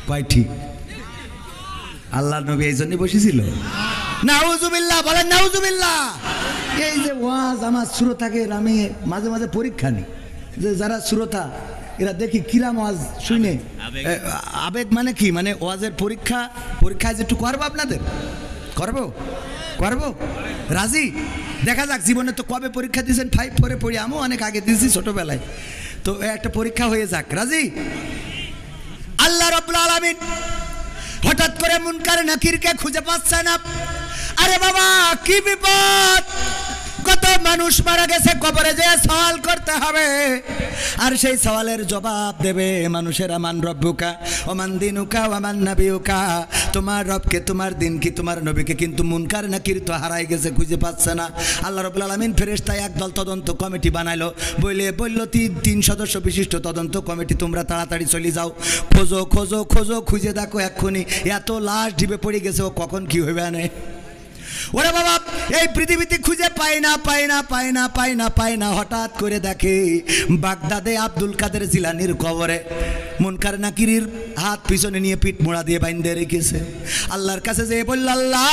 কয় ঠিক? আল্লাহর নবী এই জন্যই বসেছিল? নাউজুবিল্লাহ, বলেন নাউজুবিল্লাহ। এই যে ওয়াজ আমার শ্রোতাকে, আমি মাঝে মাঝে পরীক্ষা নিই যে যারা শ্রোতা এরা দেখি কিরাম ওয়াজ শুনে আবেগ মানে কি, মানে ওয়াজের পরীক্ষায় যে একটু করবো আপনাদের, করবো রাজি? দেখা যাক, জীবনে তো কবে পরীক্ষা দিয়েছেন, 5 4 পড়ি, আমিও অনেক আগে দিয়েছি ছোটবেলায়, তো একটা পরীক্ষা হয়ে যাক, রাজি? আল্লাহ রাব্বুল আলামিন হঠাৎ করে মুনকার নাকিরকে খুঁজে পাচ্ছে না। আরে বাবা কি বিপদ, কত মানুষ মারা গেছে, কবরে যে সওয়াল করতে হবে, আর সেই সওয়ালের জবাব দেবে মানুষেরা। মান রব্বুকা ওমান দিনুকা ওমান নাবিয়ুকা, তোমার রবকে, তোমার দিন কি, তোমার নবীকে, কিন্তু মুনকার নাকির তো হারাই গেছে, খুঁজে পাচ্ছে না। আল্লাহ রাব্বুল আলামিন ফেরেশতা একদল তদন্ত কমিটি বানাইলো, বলল 3 সদস্য বিশিষ্ট তদন্ত কমিটি, তোমরা তাড়াতাড়ি চলে যাও, খোঁজো, খুঁজে দেখো এক্ষুনি এত লাশ ঢিবে পড়ে গেছে, ও কখন কি হইবে না। ওরে বাবা এই পৃথিবীতে খুঁজে পায় না। হঠাৎ করে দেখে বাগদাদে আব্দুল কাদের জিলানির কবরে মুনকার নাকিরের হাত পিছনে নিয়ে পিঠ মোড়া দিয়ে বাইন্ধে রেখেছে। আল্লাহর কাছে যে বলল, আল্লাহ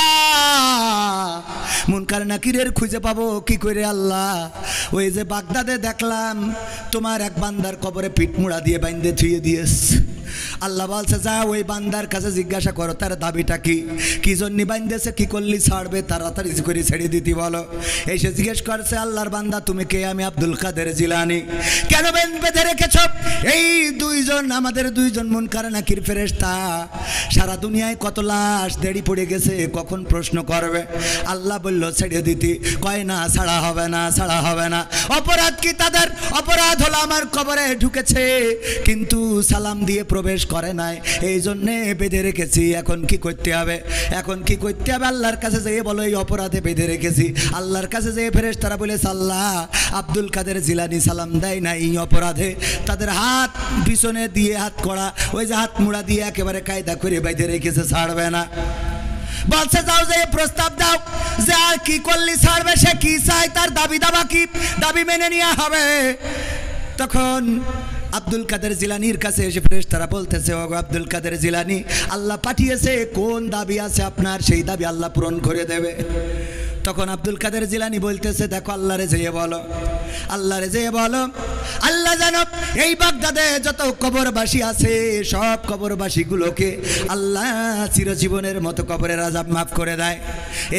মুনকার নাকিরের খুঁজে পাবো কি করে আল্লাহ? ওই যে বাগদাদে দেখলাম তোমার এক বান্দার কবরে পিঠ মোড়া দিয়ে বাইন্ধে থুয়ে দিয়েছে। আল্লাহ বলছে, যা ওই বান্দার কাছে জিজ্ঞাসা করো তার দাবিটা কি জন্য বাইন্ধেছে, কি করলি ছাড়বে, তাড়াতাড়ি করে ছেড়ে দিতে বলো। এসে জিজ্ঞেস করছে, আল্লাহর বান্দা তুমি কে? আমি আব্দুল কাদের জিলানি। কেন বেঁধে রেখেছ? এই 2 জন, আমাদের 2 জন মুনকার নাকির ফেরেশতা, সারা দুনিয়ায় কত লাশ দেড়ি পড়ে গেছে, কখন প্রশ্ন করবে? আল্লাহ বলল ছেড়ে দিতে, কয় না ছাড়া হবে না। অপরাধ কি তাদের? অপরাধ হলো আমার কবরে ঢুকেছে কিন্তু সালাম দিয়ে প্রবেশ করে নাই, এই জন্যে বেঁধে রেখেছি। এখন কি করতে হবে? আল্লাহর কাছে যেয়ে বলো এই অপরাধে বেঁধে রেখেছি। আল্লাহর কাছে যেয়ে ফেরেশতারা বলেছে, আল্লাহ আব্দুল কাদের জিলানি সালাম দেয় না, এই অপরাধে তাদের হাত পিছনে দিয়ে হাত করা, ওই যে হাত মুড়া দিয়ে একেবারে কায়দা করে বেঁধে রেখেছে, ছাড়বে না। বলছে যাও যে প্রস্তাব দাও যে আর কি করলি ছাড়বে, সে কি চায়, তার দাবি মেনে নেওয়া হবে। তখন আব্দুল কাদের জিলানির কাছে এসে ফেরেশতারা বলতেছে, ও আব্দুল কাদের জিলানি, আল্লাহ পাঠিয়েছে, কোন দাবি আছে আপনার, সেই দাবি আল্লাহ পূরণ করে দেবে। তখন আব্দুল কাদের জিলানি বলতেছে, দেখো আল্লাহরে যেয়ে বলো, আল্লাহ জানো এই বাগদাদে যত কবরবাসী আছে সব কবরবাসীগুলোকে আল্লাহ চিরজীবনের মতো কবরের আযাব মাফ করে দেয়।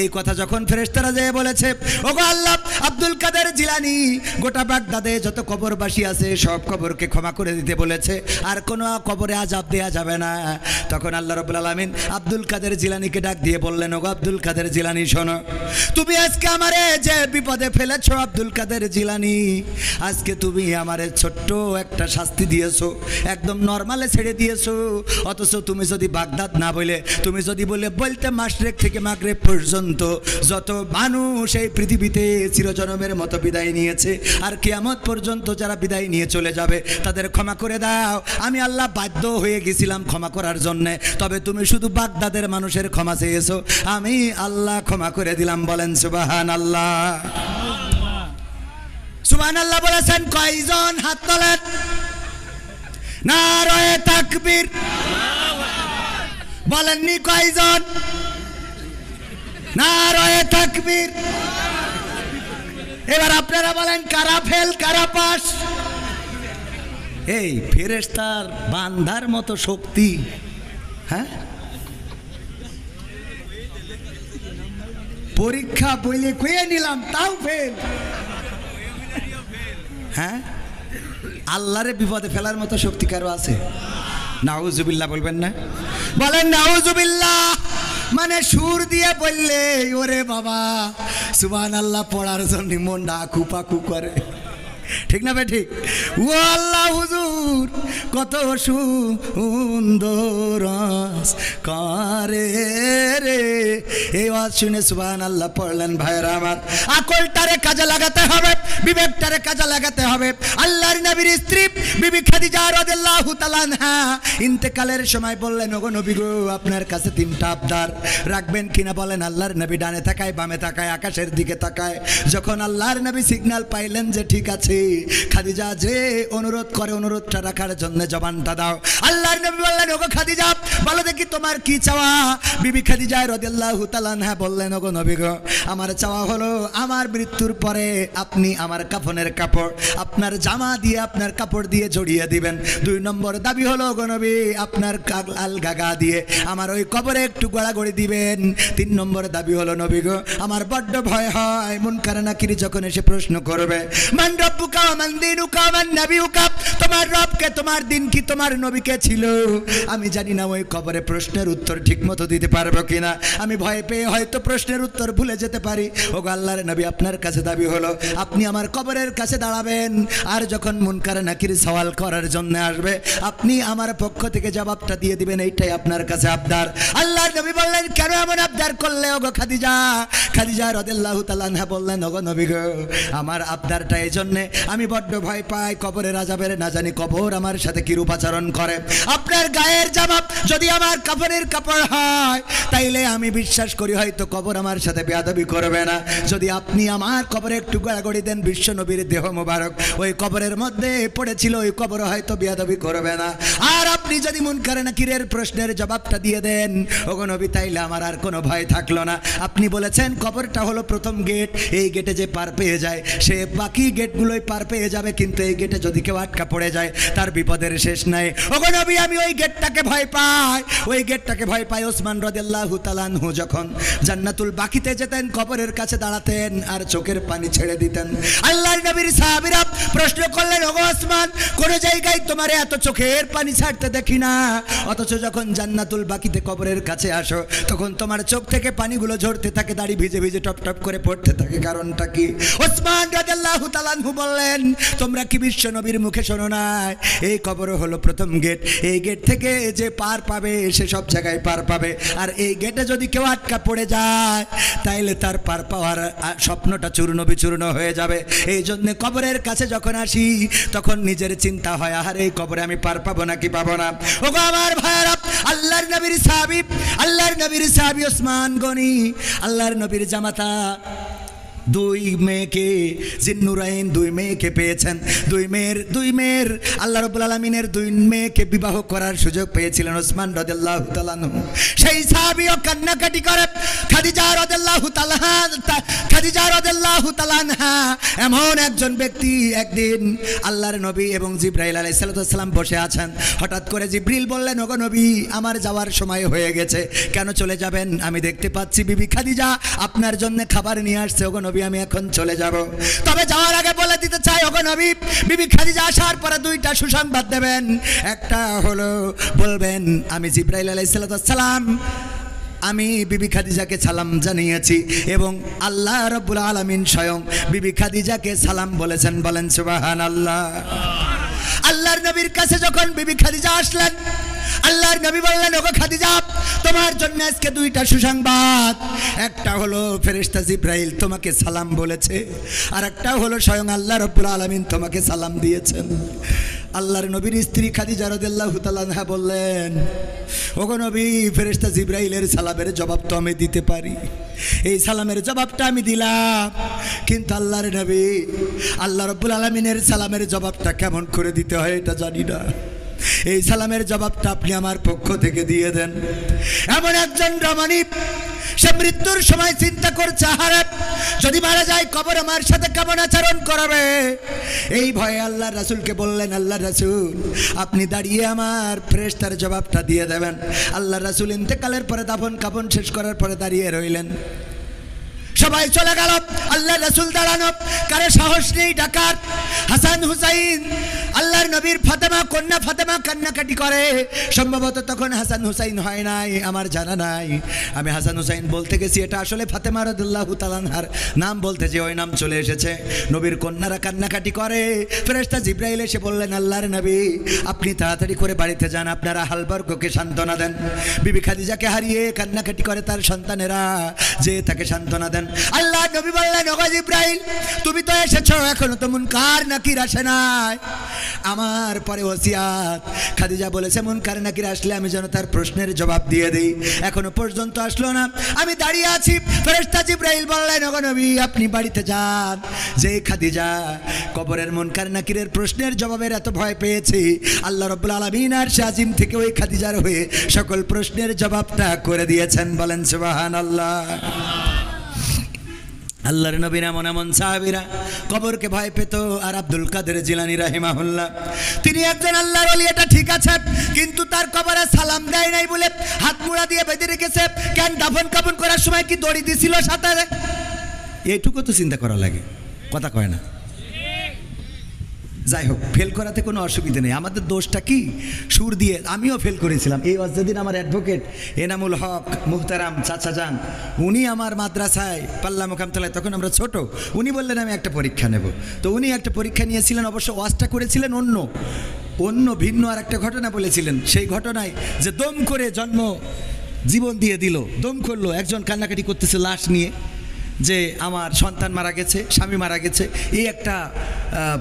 এই কথা যখন ফেরেশতারা যেয়ে বলেছে, ওগো আল্লাহ আব্দুল কাদের জিলানি গোটা বাগদাদে যত কবরবাসী আছে সব কবরকে ক্ষমা করে দিতে বলেছে, আর কোনো কবরে আযাব দেয়া যাবে না। তখন আল্লাহ রাব্বুল আলামিন আব্দুল কাদের জিলানিকে ডাক দিয়ে বললেন, ওগো আব্দুল কাদের জিলানি শোনো, তুমি আজকে আমারে যে বিপদে ফেলেছো আব্দুল কাদের জিলানি, আজকে তুমি আমারে ছোট্ট একটা শাস্তি দিয়েছো, একদম নরমালে ছেড়ে দিয়েছো। অথচ তুমি যদি বাগদাদ না বলে, তুমি যদি বলতে মাশরিক থেকে মাগরিব পর্যন্ত যত মানুষ এই পৃথিবীতে চিরজনমের মতো বিদায় নিয়েছে আর কিয়ামত পর্যন্ত যারা বিদায় নিয়ে চলে যাবে তাদের ক্ষমা করে দাও, আমি আল্লাহ বাধ্য হয়ে গেছিলাম ক্ষমা করার জন্যে, তবে তুমি শুধু বাগদাদের মানুষের ক্ষমা চেয়েছো, আমি আল্লাহ ক্ষমা করে দিলাম। বলেন সুবহানাল্লাহ। সুবহানাল্লাহ বলেছেন কয়জন? হাত তোলেন। নারায়ে তাকবীর। বলেননি কয়জন? নারায়ে তাকবীর। এবার আপনারা বলেন কারা ফেল কারা পাস? এই ফেরেশতার বান্দার মতো শক্তি, হ্যাঁ? পরীক্ষা বইলে কয়ে নিলাম তাও ফেল, হ্যাঁ? আল্লাহরে বিপদে ফেলার মতো শক্তি কারো আছে? নাউজুবিল্লাহ বলবেন না? বলেন নাউজুবিল্লাহ। মানে সুর দিয়ে বললে ওরে বাবা সুবহানাল্লাহ পড়ার জন্য মনটা আকুপাকু করে, ঠিক না ভাই? ঠিক। ও আল্লাহ হুজুর কত সুন্দর করে রে, এই ওয়াজ শুনে সুবহানাল্লাহ পড়লেন। ভাইরা আমার, আকলটারে কাজে লাগাতে হবে, বিবেকটারে কাজে লাগাতে হবে। আল্লাহর নবীর স্ত্রী বিবি খাদিজা রাদিয়াল্লাহু তাআলা আনহা ইন্তেকালের সময় বললেন, ওগো নবী গো আপনার কাছে 3টা আবদার রাখবেন কিনা? বলেন। আল্লাহর নবী ডানে তাকায়, বামে তাকায়, আকাশের দিকে তাকায়। যখন আল্লাহর নবী সিগন্যাল পাইলেন যে ঠিক আছে, খাদিজা যে অনুরোধ করে অনুরোধটা রাখার জন্য জবানটা দাও। আল্লাহর নবী বললেন, ওগো খাদিজা বলো দেখি তোমার কি চাওয়া? বিবি খাদিজা রাদিয়াল্লাহু তাআলা আনহা বললেন, ওগো নবী গো, আমার চাওয়া হলো আমার মৃত্যুর পরে আপনি আমার কাফনের কাপড় আপনার জামা দিয়ে আপনার কাপড় দিয়ে জড়িয়ে দিবেন। 2 নম্বর দাবি হলো ওগো নবী আপনার আলগা গা দিয়ে আমার ওই কবরে একটু গড়াগড়ি দিবেন। 3 নম্বর দাবি হলো নবী গো, আমার বড্ড ভয় হয় মুনকার নাকির যখন এসে প্রশ্ন করবে, মান রব্বুকা ওয়া মান দীনুকা ওয়া মান নাবিয়ুকা, তোমার রবকে, তোমার দিন কি, তোমার নবী কে ছিল, আমি জানি না ওই কবরে প্রশ্নের উত্তর ঠিকমতো দিতে পারবো কিনা, আমি ভয় পেয়ে হয়তো প্রশ্নের উত্তর ভুলে যেতে পারি। ওগো আল্লাহর নবী আপনার কাছে দাবি হলো আপনি আমার কবরের কাছে দাঁড়াবেন, আর যখন মুনকার নাকির সওয়াল করার জন্য আসবে আপনি আমার পক্ষ থেকে জবাবটা দিয়ে দিবেন, এইটাই আপনার কাছে আবদার। আল্লাহর নবী বললেন, কেন এমন আবদার করলে ওগো খাদিজা? খাদিজা রাদিয়াল্লাহু তাআলা আনহা বললেন, ওগো নবী গো, আমার আবদারটা এই জন্যে আমি বড্ড ভয় পাই কবরের আযাবের, না জানি কবর আমার সাথে কি রূপ আচরণ করে। আপনার গায়ের জামা যদি আমার কাফনের কাপড় হয় তাইলে আমি বিশ্বাস করি হয়তো কবর আমার সাথে বেয়াদবি করবে না। যদি আপনি আমার কবরে একটু গড়াগড়ি দেন, বিশ্ব নবীর দেহ মোবারক ওই কবরের মধ্যে পড়েছিল, ওই কবর হয়তো বেয়াদবি করবে না। আর আপনি যদি মুনকার নাকিরের প্রশ্নের জবাবটা দিয়ে দেন ওগো নবী, তাইলে আমার আর কোনো ভয় থাকলো না। আপনি বলেছেন কবরটা হলো প্রথম গেট, এই গেটে যে পার পেয়ে যায় সে বাকি গেটগুলোই পার পেয়ে যাবে, কিন্তু এই গেটে যদি কেউ আটকা পড়ে যায় তার বিপদের শেষ নাই। ওগো নবী, আমি ওই গেটটাকে ভয় পাই, ওই গেটটাকে ভয় পাই। ওসমান রাদিয়াল্লাহু তাআলা আনহু যখন জান্নাতুল বাকিতে যেতেন কবরের কাছে দাঁড়াতেন আর চোখের পানি ছেড়ে দিতেন। আল্লাহর নবীর সাহাবীরা প্রশ্ন করলেন, ওগো ওসমান, কোন জায়গায় তোমার এত চোখের পানি ছাড়তে দেখি না, অথচ যখন জান্নাতুল বাকিতে কবরের কাছে আসো তখন তোমার চোখ থেকে পানিগুলো ঝরতে থাকে, দাড়ি ভিজে ভিজে টপ টপ করে পড়তে থাকে, কারণটা কি? ওসমান রাদিয়াল্লাহু তাআলা আনহু বললেন, তোমরা কি বিশ্ব নবীর মুখে শোনো না, এই কবর হলো প্রথম গেট, এই গেট থেকে যে পার পাবে সে সব জায়গায় পার পাবে, আর এই গেটে যদি কেউ আটকা পড়ে যায় তাইলে তার পার পাওয়ার স্বপ্নটা চূর্ণ বিচূর্ণ হয়ে যাবে। এই জন্য কবরের কাছে যখন আসি তখন নিজের চিন্তা হয়, আহার এই কবরে আমি পার পাবো নাকি পাবো না। ওগো আমার ভাইরা, আল্লাহর নবীর সাহাবী ওসমান গনি, আল্লাহর নবীর জামাতা, 2 মেয়েকে জিন্নুরাইন 2 মেয়েকে পেয়েছেন, 2 মেয়ের আল্লাহ রাব্বুল আলামিনের 2 মেয়েকে বিবাহ করার সুযোগ পেয়েছিলেন ওসমান রাদিয়াল্লাহু তাআলা আনহু। সেই সাহাবীও কান্নাকাটি করে খাদিজা রাদিয়াল্লাহু তাআলা আনহা এমন একজন ব্যক্তি, একদিন আল্লাহর নবী এবং জিবরাইল আলাইহিস সালাম বসে আছেন, হঠাৎ করে জিবরিল বললেন, ওগো নবী, আমার যাওয়ার সময় হয়ে গেছে, কেন চলে যাবেন? আমি দেখতে পাচ্ছি বিবি খাদিজা আপনার জন্য খাবার নিয়ে আসছে, ওগো নবী আমি এখন চলে যাব। তবে যাওয়ার আগে বলে দিতে চাই ওগো নবী, বিবি খাদিজা আসার পরে 2টা সুসংবাদ দেবেন। একটা হলো বলবেন, আমি জিবরাইল আলাইহিস সালাম আমি বিবি খাদিজাকে সালাম জানিয়েছি এবং আল্লাহ রাব্বুল আলামিন স্বয়ং বিবি খাদিজাকে সালাম বলেছেন, বলেন সুবহানাল্লাহ। আল্লাহর নবীর কাছে যখন বিবি খাদিজা আসলেন, আল্লাহর নবী বললেন, ওগো খাদিজা, তোমার জন্য আজকে 2টা সুসংবাদ, একটা হলো ফেরেশতা জিবরাইল তোমাকে সালাম বলেছে, আর একটা হলো স্বয়ং আল্লাহ রাব্বুল আলামিন তোমাকে সালাম দিয়েছেন। আল্লাহর নবীর স্ত্রী খাদিজা রাদিয়াল্লাহু তাআলা আনহা বললেন, ওগো নবী, ফেরেশতা জিবরাইলের সালামের জবাব তো আমি দিতে পারি, এই সালামের জবাবটা আমি দিলাম, কিন্তু আল্লাহর নবী, আল্লাহ রাব্বুল আলামিনের সালামের জবাবটা কেমন করে দিতে হয় এটা জানি না, এই সালামের জবাবটা আপনি আমার পক্ষ থেকে দিয়ে দেন। এমন একজন রমণী, সে মৃত্যুর সময় চিন্তা করছে, আহারে যদি মারা যায় কবর আমার সাথে কেমন আচরণ করবে, এই ভয়ে আল্লাহর রাসূলকে বললেন, আল্লাহর রাসূল আপনি দাঁড়িয়ে আমার ফেরেশতার জবাবটা দিয়ে দেবেন। আল্লাহর রাসূল ইন্তেকালের পরে দাফন কাফন শেষ করার পরে দাঁড়িয়ে রইলেন, সবাই চলে গেল, আল্লাহর রাসূল দাঁড়ানো, কারে সাহস নেই ডাকার। হাসান হুসাইন, আল্লাহর নবীর ফাতেমা, কন্যা ফাতেমা কান্নাকাটি করে, সম্ভবত তখন হাসান হুসাইন হয় নাই, আমার জানা নাই, আমি হাসান হুসাইন বলতে গেছি, এটা আসলে ফাতেমা রাদিয়াল্লাহু তাআলা আনহার নাম বলতে যে ওই নাম চলে এসেছে। নবীর কন্যারা কান্নাকাটি করে, ফেরেশতা জিবরাইল এসে বললেন, আল্লাহর নবী আপনি তাড়াতাড়ি করে বাড়িতে যান, আপনারা হালবর্গকে সান্ত্বনা দেন। বিবি খাদিজাকে হারিয়ে কান্নাকাটি করে তার সন্তানেরা, যে তাকে সান্ত্বনা দেন। আল্লাহ নবী বললেন, ওগো জিবরাইল তুমি তো এসেছো, এখনো তো মুনকার নাকির আসে নাই। আমার পরে ওসিয়াত, খাদিজা বলেছে মুনকার নাকির আসলে আমি যেন তার প্রশ্নের জবাব দিয়ে দিই, এখনো পর্যন্ত আসলো না, আমি দাঁড়িয়ে আছি। ফেরেশতা জিবরাইল বললেন, ওগো নবী আপনি বাড়িতে যান। যে খাদিজা কবরের মুনকার নাকিরের প্রশ্নের জবাবের এত ভয় পেয়েছে, আল্লাহ রাব্বুল আলামিন আরশে আজিম থেকে ওই খাদিজার হয়ে সকল প্রশ্নের জবাবটা করে দিয়েছেন। বলেন সুবহানাল্লাহ। আল্লাহর নবীর এমন এমন সাহাবীরা কবরকে ভয় পেত। আর আব্দুল কাদের জিলানী রাহিমাহুল্লাহ তিনি একজন আল্লাহর ওলি, এটা ঠিক আছে, কিন্তু তার কবরে সালাম দেয় নাই বলে হাত মুড়া দিয়ে বেঁধে রেখেছে। কেন দাফন কাফন করার সময় কি দড়ি দিছিল সাথে? এইটুকু তো চিন্তা করা লাগে, কথা কয় না। যাই হোক, ফেল করাতে কোনো অসুবিধা নেই। আমাদের দোষটা কি? সুর দিয়ে আমিও ফেল করেছিলাম। এই যেদিন আমার অ্যাডভোকেট এনামুল হক মুহতারাম চাচা যান, উনি আমার মাদ্রাসায় পাল্লা মোকামতলায়, তখন আমরা ছোট, উনি বললেন আমি একটা পরীক্ষা নেব। তো উনি একটা পরীক্ষা নিয়েছিলেন, অবশ্য ওয়াজটা করেছিলেন অন্য ভিন্ন আর একটা ঘটনা বলেছিলেন। সেই ঘটনায় যে দম করে জীবন দিয়ে দিল, দম করলো, একজন কান্নাকাটি করতেছে লাশ নিয়ে, যে আমার সন্তান মারা গেছে, স্বামী মারা গেছে। এই একটা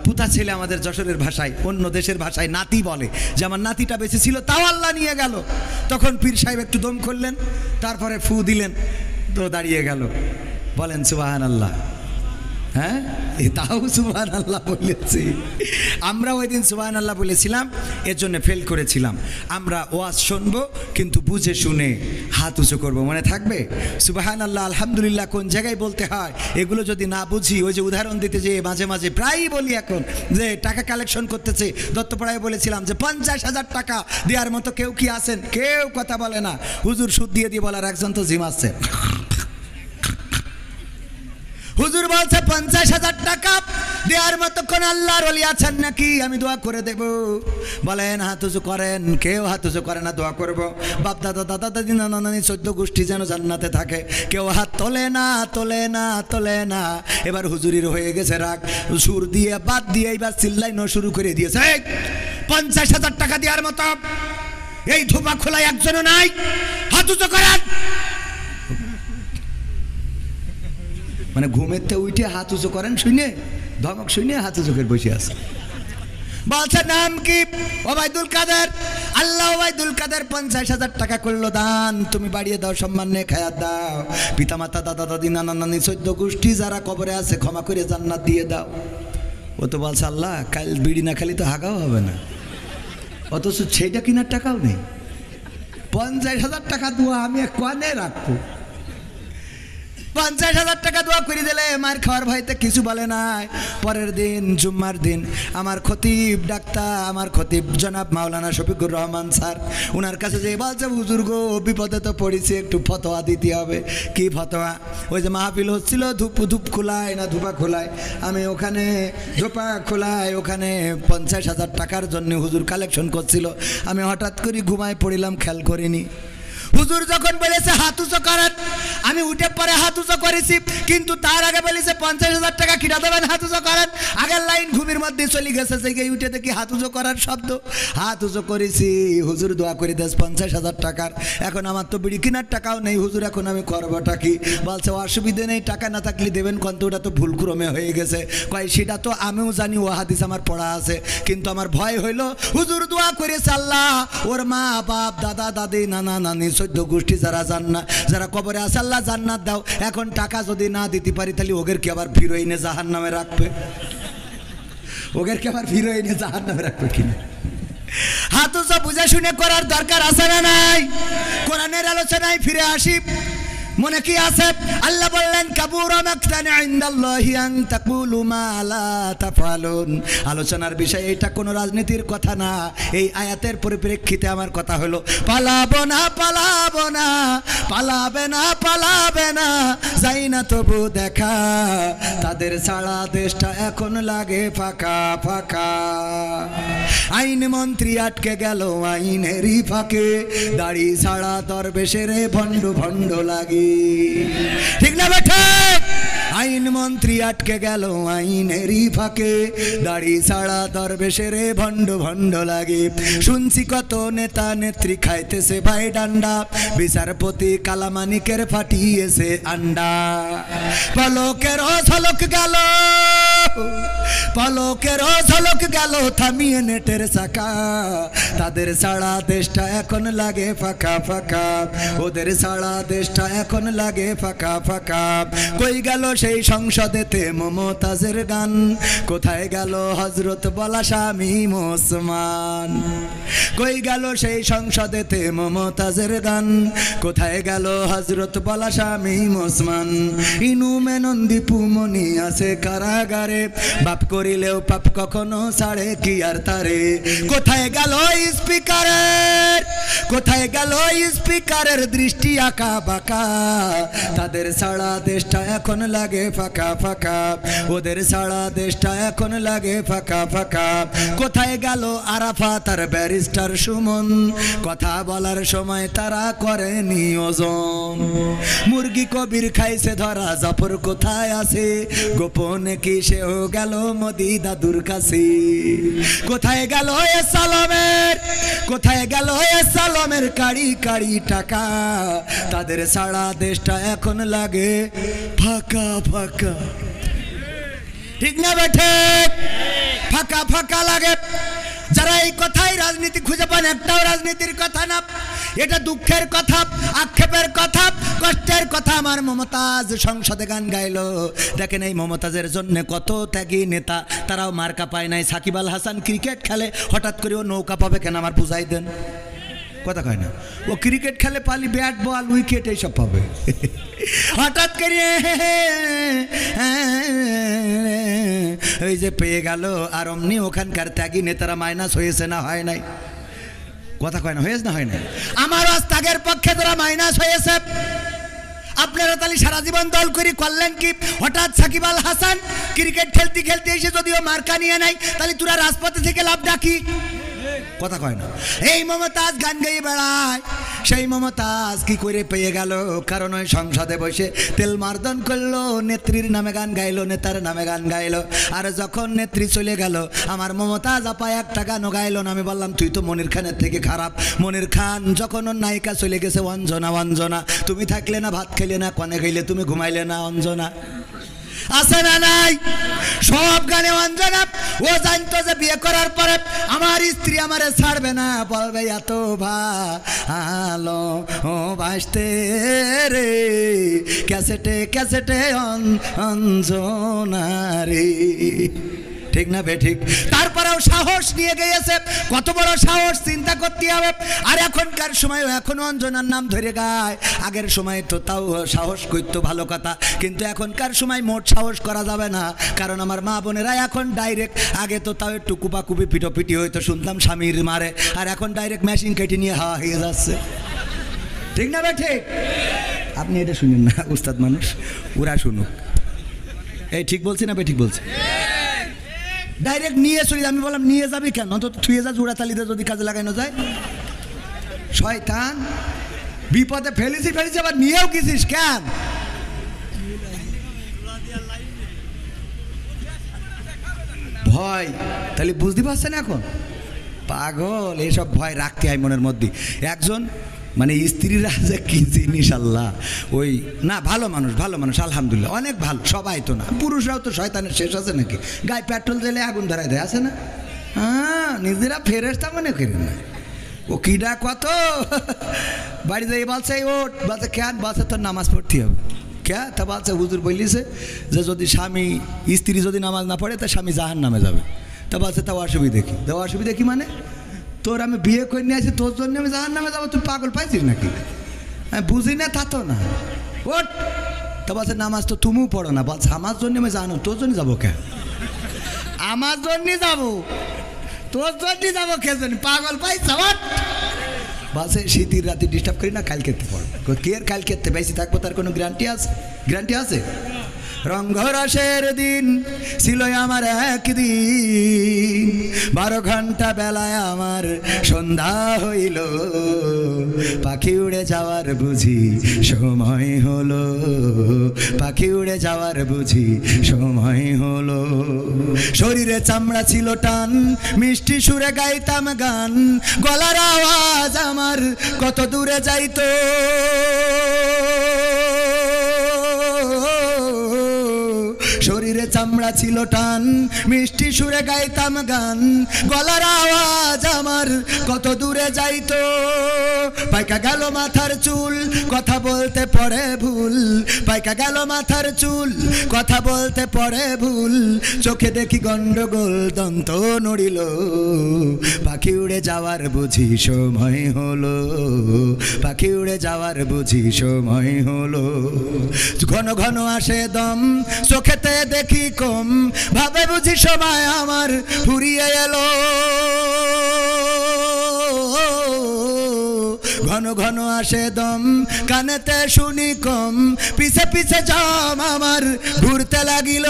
পুতা ছেলে, আমাদের যশোরের ভাষায়, অন্য দেশের ভাষায় নাতি বলে, যে আমার নাতিটা বেঁচে ছিল, তাও আল্লাহ নিয়ে গেল। তখন পীর সাহেব একটু দম করলেন, তারপরে ফু দিলেন, তো দাঁড়িয়ে গেল। বলেন সুবহানাল্লাহ। হ্যাঁ, তাও সুবহানাল্লাহ বলেছি। আমরা ওই দিন সুবহানাল্লাহ বলেছিলাম, এর জন্য ফেল করেছিলাম। আমরা ওয়াজ শুনবো, কিন্তু বুঝে শুনে হাত উঁচু করবো, মনে থাকবে? সুবহানাল্লাহ আলহামদুলিল্লাহ কোন জায়গায় বলতে হয়, এগুলো যদি না বুঝি, ওই যে উদাহরণ দিতে যে মাঝে মাঝে প্রায়ই বলি, এখন যে টাকা কালেকশন করতেছে, দত্তপাড়ায় বলেছিলাম যে 50,000 টাকা দেওয়ার মতো কেউ কি আছেন? কেউ কথা বলে না। হুজুর সুদ দিয়ে বলার একজন তো জিমাচ্ছে। হুজুর বলছে 50,000 টাকা দেওয়ার মতো কোন আল্লাহর ওলি আছেন নাকি? আমি দোয়া করে দেব। বলেন হাত উঁচু করেন। কেউ হাত উঁচু করে না, দোয়া করব বাপ দাদা দাদা দাদি নানা নানি 14 গোষ্ঠী যেন জান্নাতে থাকে। কেউ হাত তোলে না, তোলে না, তোলে না। এবার হুজুরির হয়ে গেছে রাগ, সুর দিয়ে বাদ দিয়ে এবার চিল্লাইনো শুরু করে দিয়েছে। 50,000 টাকা দেওয়ার মতো এই ধোপা খোলায় একজনও নাই, হাত উঁচু করেন। মানে ঘুমেতে উঠে হাত উঁচু করেন শুনে, ধমক শুনে হাত উঁচু করে বসে আছে। বলছে নাম কি? ওবায়দুল কাদের। আল্লাহ ওবায়দুল কাদের 50,000 টাকা করলো দান, তুমি বাড়িয়ে দাও, সম্মান নিয়ে খায়াত দাও। পিতামাতা দাদা দাদি নানা নানি 14 গোষ্ঠী যারা কবরে আছে ক্ষমা করে জান্নাত দিয়ে দাও। ও তো বলছে আল্লাহ কাল বিড়ি না খালি তো হাগাও হবে না, অথচ সেইটা কিনার টাকাও নেই। 50,000 টাকা দোয়া আমি কনে রাখবো? 50,000 টাকা দোয়া করে দিলে মার খাওয়ার ভয়তে কিছু বলে নাই। পরের দিন জুম্মার দিন আমার খতিব ডাক্তার, আমার খতিব জনাব মাওলানা শফিকুর রহমান স্যার, ওনার কাছে যে বলছে হুজুর গো বিপদে তো পড়েছি, একটু ফতোয়া দিতে হবে। কি ফতোয়া? ওই যে মাহফিল হচ্ছিল ধূপ খোলায় না ধূপা খোলায়, আমি ওখানে ধূপা খোলায় ওখানে 50,000 টাকার জন্য হুজুর কালেকশন করছিল। আমি হঠাৎ করে ঘুমায় পড়িলাম, খেয়াল করিনি। হুজুর যখন বলেছে হাত উঁচু করেন, আমি উঠে পরে হাত উঁচু করেছি, কিন্তু তার আগে বলেছে 50,000 টাকা কিনা দেবেন, হাত উঁচু করেন। আগের লাইন ঘুমের মধ্যে চলে গেছে, সেই উঠে দেখি হাত উঁচু করার শব্দ, হাত উঁচু করেছি। হুজুর দোয়া করে দেশ 50,000 টাকার। এখন আমার তো বিড়ি কেনার টাকাও নেই হুজুর, এখন আমি করবোটা কি? বলছে অসুবিধে নেই, টাকা না থাকলে দেবেন, কিন্তু ওটা তো ভুলক্রমে হয়ে গেছে। কয় সেটা তো আমিও জানি, ও হাদিস আমার পড়া আছে, কিন্তু আমার ভয় হইলো। হুজুর দোয়া করেছে আল্লাহ ওর মা বাপ দাদা দাদি নানা নানি 14 গোষ্ঠী যারা কবরে আছে আল্লাহ জান্নাত দাও। এখন টাকা যদি না দিতে পারি তাহলে ওদের কি আবার ফিরোইনে জাহান্নামে রাখবে? ওদের কি আবার ফিরোইনে জাহান্নামে রাখবে কিনা? হাত উঁচু বুঝে শুনে করার দরকার আছে না নাই? কোরআনের আলোচনায় ফিরে আসি, মনে কি আছে? আল্লাহ বললেন কাবুরা মাকতান ইনদাল্লাহি আন তাকুলু মা লা তাফআলুন। আলোচনার বিষয় এটা কোনো রাজনীতির কথা না। এই আয়াতের পরিপ্রেক্ষিতে আমার কথা হলো পালাবো না, পালাবো না, পালাবে না, পালাবে না, যাই না তবু দেখা, তাদের ছাড়া দেশটা এখন লাগে ফাঁকা ফাঁকা। আইন মন্ত্রী আটকে গেল আইনেরই ফাঁকে, দাড়ি ছাড়া দরবেশের ভণ্ড ভণ্ড লাগে। ঠিক না বেঠে? আইন মন্ত্রী আটকে গেল আইনেরই ফাঁকে, দাড়ি ছাড়া দরবেশের ভণ্ড ভণ্ড লাগে। শুনছি কত নেতা নেত্রী খাইতেছে ভাই ডান্ডা, বিচারপতি কালামানিকের ফাটিয়েছে আন্ডা। পলকের ঝলক গেল, পলকের ঝলক গেল থামিয়ে নেটের চাকা, তাদের ছাড়া দেশটা এখন লাগে ফাঁকা ফাঁকা, ওদের ছাড়া দেশটা এখন লাগে ফাঁকা ফাঁকা। কই গেল সেই সংসদেতে মমতাজের গান, কোথায় গেল হযরত বলা শামীম ওসমান? কই গেল সেই সংসদেতে মমতাজের গান, কোথায় গেল হযরত বলা শামীম ওসমান? ইনু মেনন্দি পুমনি আছে কারাগারে, বাপ করিলেও পাপ কখনো ছাড়ে কি আর তারে? কোথায় গেল স্পিকারের, কোথায় গেল স্পিকারের দৃষ্টি আঁকা বাঁকা, তাদের ছাড়া দেশটা এখন লাগে ফাঁকা ফাঁকা, ওদের ছাড়া দেশটা এখন লাগে ফাঁকা ফাঁকা। কোথায় গেল আরাফাত আর ব্যারিস্টার সুমন, কথা বলার সময় তারা করে নিয়োজন? মুরগি কবির খাইছে ধরা, জাফর কোথায় আছে? গোপনে কি সেও গেল মোদি দাদুর কাছে? কোথায় গেল এ সালামের, কোথায় গেল এ সালামের কাড়ি কাড়ি টাকা, তাদের ছাড়া দেশটা এখন লাগে ফাঁকা ফাঁকা। ঠিক না বেঠে? ফাঁকা ফাঁকা লাগে। যারা এই কথাই রাজনীতি খুঁজে পান, একটাও রাজনীতির কথা না, এটা দুঃখের কথা, আক্ষেপের কথা, কষ্টের কথা। আমার মমতাজ সংসদে গান গাইলো, দেখেন এই মমতাজের জন্য কত ত্যাগী নেতা, তারাও মার্কা পায় নাই। সাকিব আল হাসান ক্রিকেট খেলে, হঠাৎ করে ও নৌকা পাবে কেন? আমার বুঝাই দেন। কথা কয় না, ও ক্রিকেট খেলে পালি ব্যাট বল উইকেট এইসব পাবে, হঠাৎ করে এই যে পেয়ে গেল। আর অমনি ওখানকার ত্যাগী নেতারা মাইনাস হয়েছে না হয় নাই? কথা কয় না, হয়েছে না হয় নাই? আমার ত্যাগের পক্ষে তারা মাইনাস হয়েছে। আপনারা তাহলে সারা জীবন দল করি করলেন কি? হঠাৎ সাকিব আল হাসান ক্রিকেট খেলতে খেলতে এসে যদিও মার্কা নিয়ে নাই, তাহলে তোরা রাজপথে থেকে লাভ ডাকি? কথা কয় না। এই মমতাজ গান গাইয়ে বেড়ায়, সেই মমতাজ কি করে পেয়ে গেল? কারণ ওই সংসদে বসে তেল মার্দন করলো, নেত্রীর নামে গান গাইলো, নেতার নামে গান গাইলো। আর যখন নেত্রী চলে গেল, আমার মমতাজ আপা একটা গানও গাইলো না। আমি বললাম তুই তো মনির খানের থেকে খারাপ। মনির খান যখন ওর নায়িকা চলে গেছে, অঞ্জনা অঞ্জনা, তুমি থাকলে না ভাত খেলে না, কনে খাইলে তুমি ঘুমাইলে না, অঞ্জনা আছে না নাই? সব গানে অঞ্জনা। ও জানতো যে বিয়ে করার পরে আমার স্ত্রী আমারে ছাড়বে না, বলবে এত ভালো ও বাসতে রে, ক্যাসেটে ক্যাসেটে অঞ্জনা রে। ঠিক না বে ঠিক? তারপরেও সাহস নিয়ে গিয়েছে। কত বড় সাহস চিন্তা করতে হবে। আর এখনকার সময় এখনো অঞ্জনার নাম ধরে গায়। আগের সময় তো তাও সাহস করতো, ভালো কথা, কিন্তু এখনকার সময় মোট সাহস করা যাবে না। কারণ আমার মা বোনেরা এখন ডাইরেক্ট, আগে তো তাও একটু কুপাকুপি পিটোপিটি হইতো, শুনতাম স্বামীর মারে, আর এখন ডাইরেক্ট মেশিন কেটে নিয়ে হাওয়া হয়ে যাচ্ছে। ঠিক না বে ঠিক? আপনি এটা শুনেন না, উস্তাদ মানুষ, ওরা শুনুক। এই ঠিক বলছি না বে ঠিক বলছি? ডাইরেক্ট নিয়ে চলে। আমি বললাম নিয়ে যাবি কেন? তো থুয়ে যা, জোড়াতালিতে যদি কাজে লাগানো যায়। শয়তান, বিপদে ফেলেছি আবার নিয়েও গেছিস কেন? ভয়, তাহলে বুঝতে পারছেন এখন? পাগল, এসব ভয় রাখতে হয় মনের মধ্যে। একজন মানে স্ত্রীরা যে কি জিনিস আল্লাহ, ওই না ভালো মানুষ, ভালো মানুষ আলহামদুলিল্লাহ, অনেক ভালো, সবাই তো না, পুরুষরাও তো শয়তানের শেষ আছে নাকি? গায়ে পেট্রোল দিলে আগুন ধরাই দেয়, আছে না? হ্যাঁ, নিজেরা ফেরেশতা মনে করেন না। ও কিডা কত বাড়ি যাই বলছে, ওট বলছে কেন? বলছে তোর নামাজ পড়তে হবে। কে? তা বলছে হুজুর বলিছে যে যদি স্বামী স্ত্রী যদি নামাজ না পড়ে তা স্বামী জাহান নামে যাবে। তা বলছে তা অসুবিধা কি? তা অসুবিধা কি মানে? তোর আমি বিয়ে করে নিয়ে আসি, তোর জন্য আমি জাহান নামে যাবো? তুই পাগল পাইছিস নাকি? আমি বুঝি না, তা তো না। ওট, তা বলছে নামাজ তো তুমিও পড়ো না। বলছে আমার জন্য আমি জানো, তোর জন্য যাবো কে? আমার জন্যই যাবো, তোর জন্যই যাবো কে? জন্য পাগল পাইছ? বলছে শীতের রাতে ডিস্টার্ব করি না, কাল খেতে পড়ো। কে কাল খেতে বেশি থাকবো তার কোনো গ্যারান্টি আছে? গ্যারান্টি আছে? রঙ্গরসের দিন ছিল আমার একদিন, 12 ঘন্টা বেলায় আমার সন্ধ্যা হইল, পাখি উড়ে যাওয়ার বুঝি সময় হলো, পাখি উড়ে যাওয়ার বুঝি সময় হলো। শরীরে চামড়া ছিল টান, মিষ্টি সুরে গাইতাম গান, গলার আওয়াজ আমার কত দূরে যাইতো। শরীরে চামড়া ছিল টান, মিষ্টি সুরে গাইতাম গান, গলার আওয়াজ আমার কত দূরে যাইতো। পাইকা গেল মাথার চুল, কথা বলতে পড়ে ভুল, পাইকা গেল মাথার চুল, কথা বলতে পড়ে ভুল। চোখে দেখি গন্ডগোল, দন্ত নড়িল, পাখি উড়ে যাওয়ার বুঝি সময় হলো, পাখি উড়ে যাওয়ার বুঝি সময় হলো। ঘন ঘন আসে দম, চোখেতে দেখি কম, ভাবে বুঝি সময় আমার ফুরিয়ে এলো। ঘন ঘন আসে দম, কানেতে শুনি কম, পিছে পিছে জাম আমার ঘুরতে লাগিল।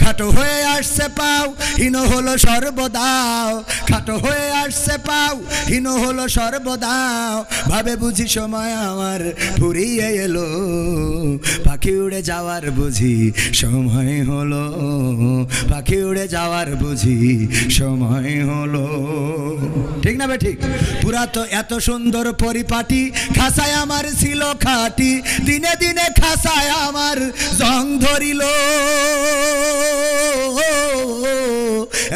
খাটো হয়ে আসছে পাও, হীন হলো সর্বদাও, খাটো হয়ে আসছে পাও, হীন হলো সর্বদাও। ভাবে বুঝি সময় আমার ফুরিয়ে এলো, পাখি উড়ে যাওয়ার বুঝি সময় হলো, পাখি উড়ে যাওয়ার বুঝি সময় হলো। ঠিক না বে ঠিক? পুরা তো এত সুন্দর পরিপাটি, খাসায় আমার ছিল খাটি, দিনে দিনে খাসায় আমার জং ধরিল।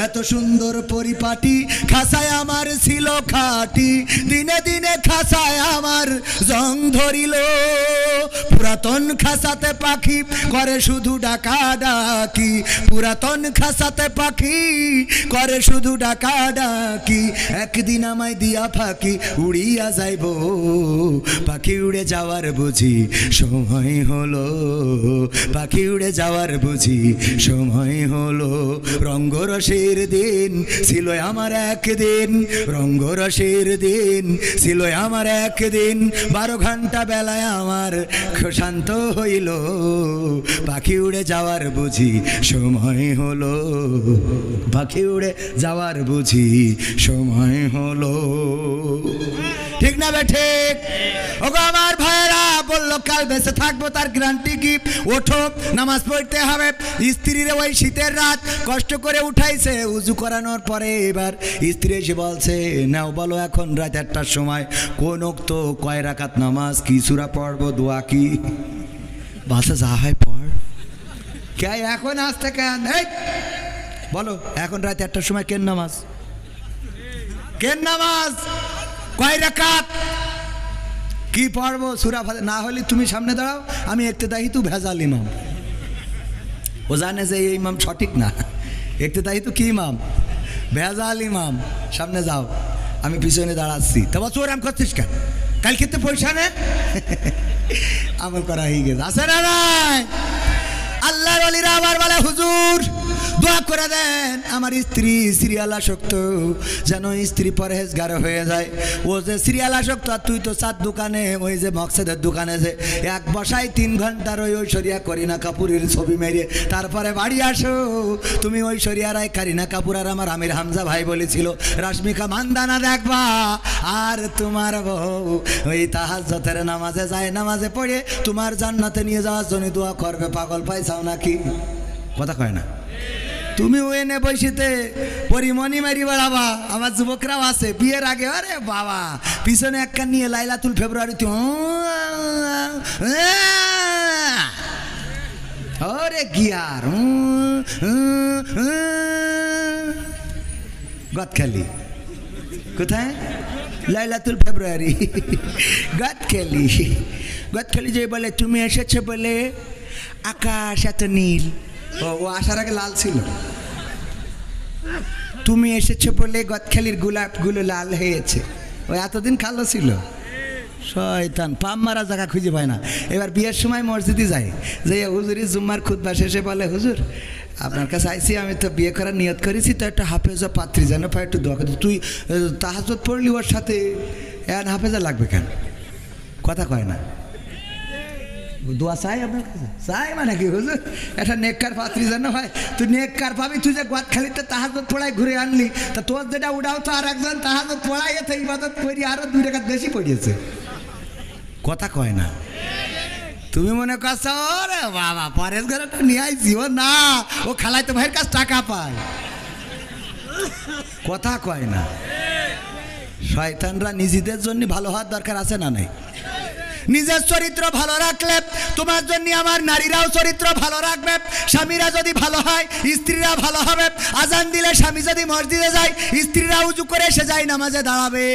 এত সুন্দর পরিপাটি, খাসায় আমার ছিল খাটি, দিনে দিনে খাসায় আমার জং ধরিল। পুরাতন খাসাতে পাখি করে শুধু ডাকা ডাকি, পুরাতন খাসাতে পাখি করে শুধু ডাকা ডাকি। একদিন আমায় দিয়া ফাঁকি উড়িয়া যাইব, পাখি উড়ে যাওয়ার বুঝি সময় হলো, পাখি উড়ে যাওয়ার বুঝি সময় হলো। রঙ্গরসের দিন ছিল আমার একদিন, রঙ্গরসের দিন ছিল আমার একদিন। 12 ঘন্টা বেলায় আমার শান্ত হইল, পাখি উড়ে যাওয়ার বুঝি সময় হলো, পাখি উড়ে যাওয়ার বুঝি সময় হলো। ঠিক না বে ঠিক? ওগো আমার ভাইরা বললো কাল বেঁচে থাকবো, তার গ্যারান্টি কি? ওঠো, নামাজ পড়তে হবে। স্ত্রীর ওই শীতের রাত কষ্ট করে উঠাইছে, উজু করানোর পরে এবার স্ত্রী এসে বলছে, নাও বলো এখন রাত 1টার সময় কোন ওক্ত কয় রাকাত নামাজ, কি সূরা পড়বো, দোয়া কি? বাসা যা হয় পড়, কে এখন আসতে কেন? এই বলো এখন রাত 1টার সময় কেন নামাজ, কেন নামাজ, কয় রাকাত, কি পড়বো? সূরা ফাতিহা। না হলে তুমি সামনে দাঁড়াও, আমি ইক্তেদাই তো ভেজাল ইমাম। ও জানে যে এই ইমাম সঠিক না, ইক্তেদাই তো কি ইমাম, ভেজাল ইমাম। সামনে যাও, আমি পিছনে দাঁড়াচ্ছি। তা বছর ওরাম করছিস কেন? কাল খেতে পয়সা নে, আমল করা হয়ে গেছে। আছে না নাই? আল্লাহর ওলিরা আবার বলে, হুজুর দোয়া করে দেন আমার স্ত্রী সিরিয়াল আসক্ত, যেন স্ত্রী পরহেজগার হয়ে যায়। ও যে সিরিয়াল আসক্ত, আর তুই তো চার দোকানে, ওই যে মকসেদের দোকানে যে এক বসায় 3 ঘন্টার ওই ঐশ্বরিয়া করিনা কাপুরের ছবি মেরে তারপরে বাড়ি আসো। তুমি ঐশ্বরিয়া রায়, কারিনা কাপুর আর আমার আমির হামজা ভাই বলেছিল রাশমিকা মান্দানা দেখবা, আর তোমার বউ ওই তাহাজ্জুদের নামাজে যায়, নামাজে পড়ে তোমার জান্নাতে নিয়ে যাওয়ার জন্য দোয়া করবে। পাগল পাইছাও নাকি? কথা কয় না? তুমি ওই নে বসিতে পরিমণি মারি বেড়াবা। আমার যুবকরাও আছে বিয়ের আগে, আরে বাবা পিছনে একটা নিয়ে লাইলাতুল ফেব্রুয়ারিতে, ওরে গিয়ার গদখালি, কোথায়? লাইলাতুল ফেব্রুয়ারি গদখালি। গদখালি যে বলে তুমি এসেছো বলে আকাশ এত নীল, ও আসার আগে লাল ছিল। তুমি এসেছো বলে গদখালির গোলাপগুলো লাল হয়েছে, ও এতদিন কালো ছিল। শয়তান পাম মারা জায়গা খুঁজে পায় না। এবার বিয়ের সময় মসজিদে যায়, যে হুজুরি জুম্মার খুতবা শেষে বলে, হুজুর আপনার কাছে আইসি, আমি তো বিয়ে করার নিয়ত করেছি, তো একটা হাফেজা পাত্রী যেন পাই, একটু দোয়া করতে। তুই তাহাজ্জুদ পড়লি, ওর সাথে হাফেজা লাগবে কেন? কথা কয় না। দোয়া চাই আপনার কাছে? চাই মানে কি হুজুর? একটা নেককার পাত্রী যেন হয়। তুই নেককার পাবি, তুই যে গোয়াতখালিতে তাহাজ্জুদ পড়াই ঘুরে আনলি, তা তোর যেটা উড়াও তো আর একজন তাহাজ্জুদ পড়াই এতে ইবাদত করি আরো 2 রাকাত বেশি পড়িয়েছে। কথা কয় না। তুমি মনে করছো ওরে বাবা পরেশ ঘরে তো নিয়ে আইছি, ও না, ও খালাইতো ভাইয়ের কাছে টাকা পায়। কথা কয় না। শয়তানরা নিজেদের জন্য ভালো হওয়ার দরকার আছে না নাই? নিজের চরিত্র ভালো রাখলে তোমার জন্য আমার নারীরাও চরিত্র ভালো রাখবে। স্বামীরা যদি ভালো হয় স্ত্রীরা ভালো হবে। আজান দিলে স্বামী যদি মসজিদে যায় স্ত্রীরা উজু করে এসে যায় নামাজে দাঁড়াবে।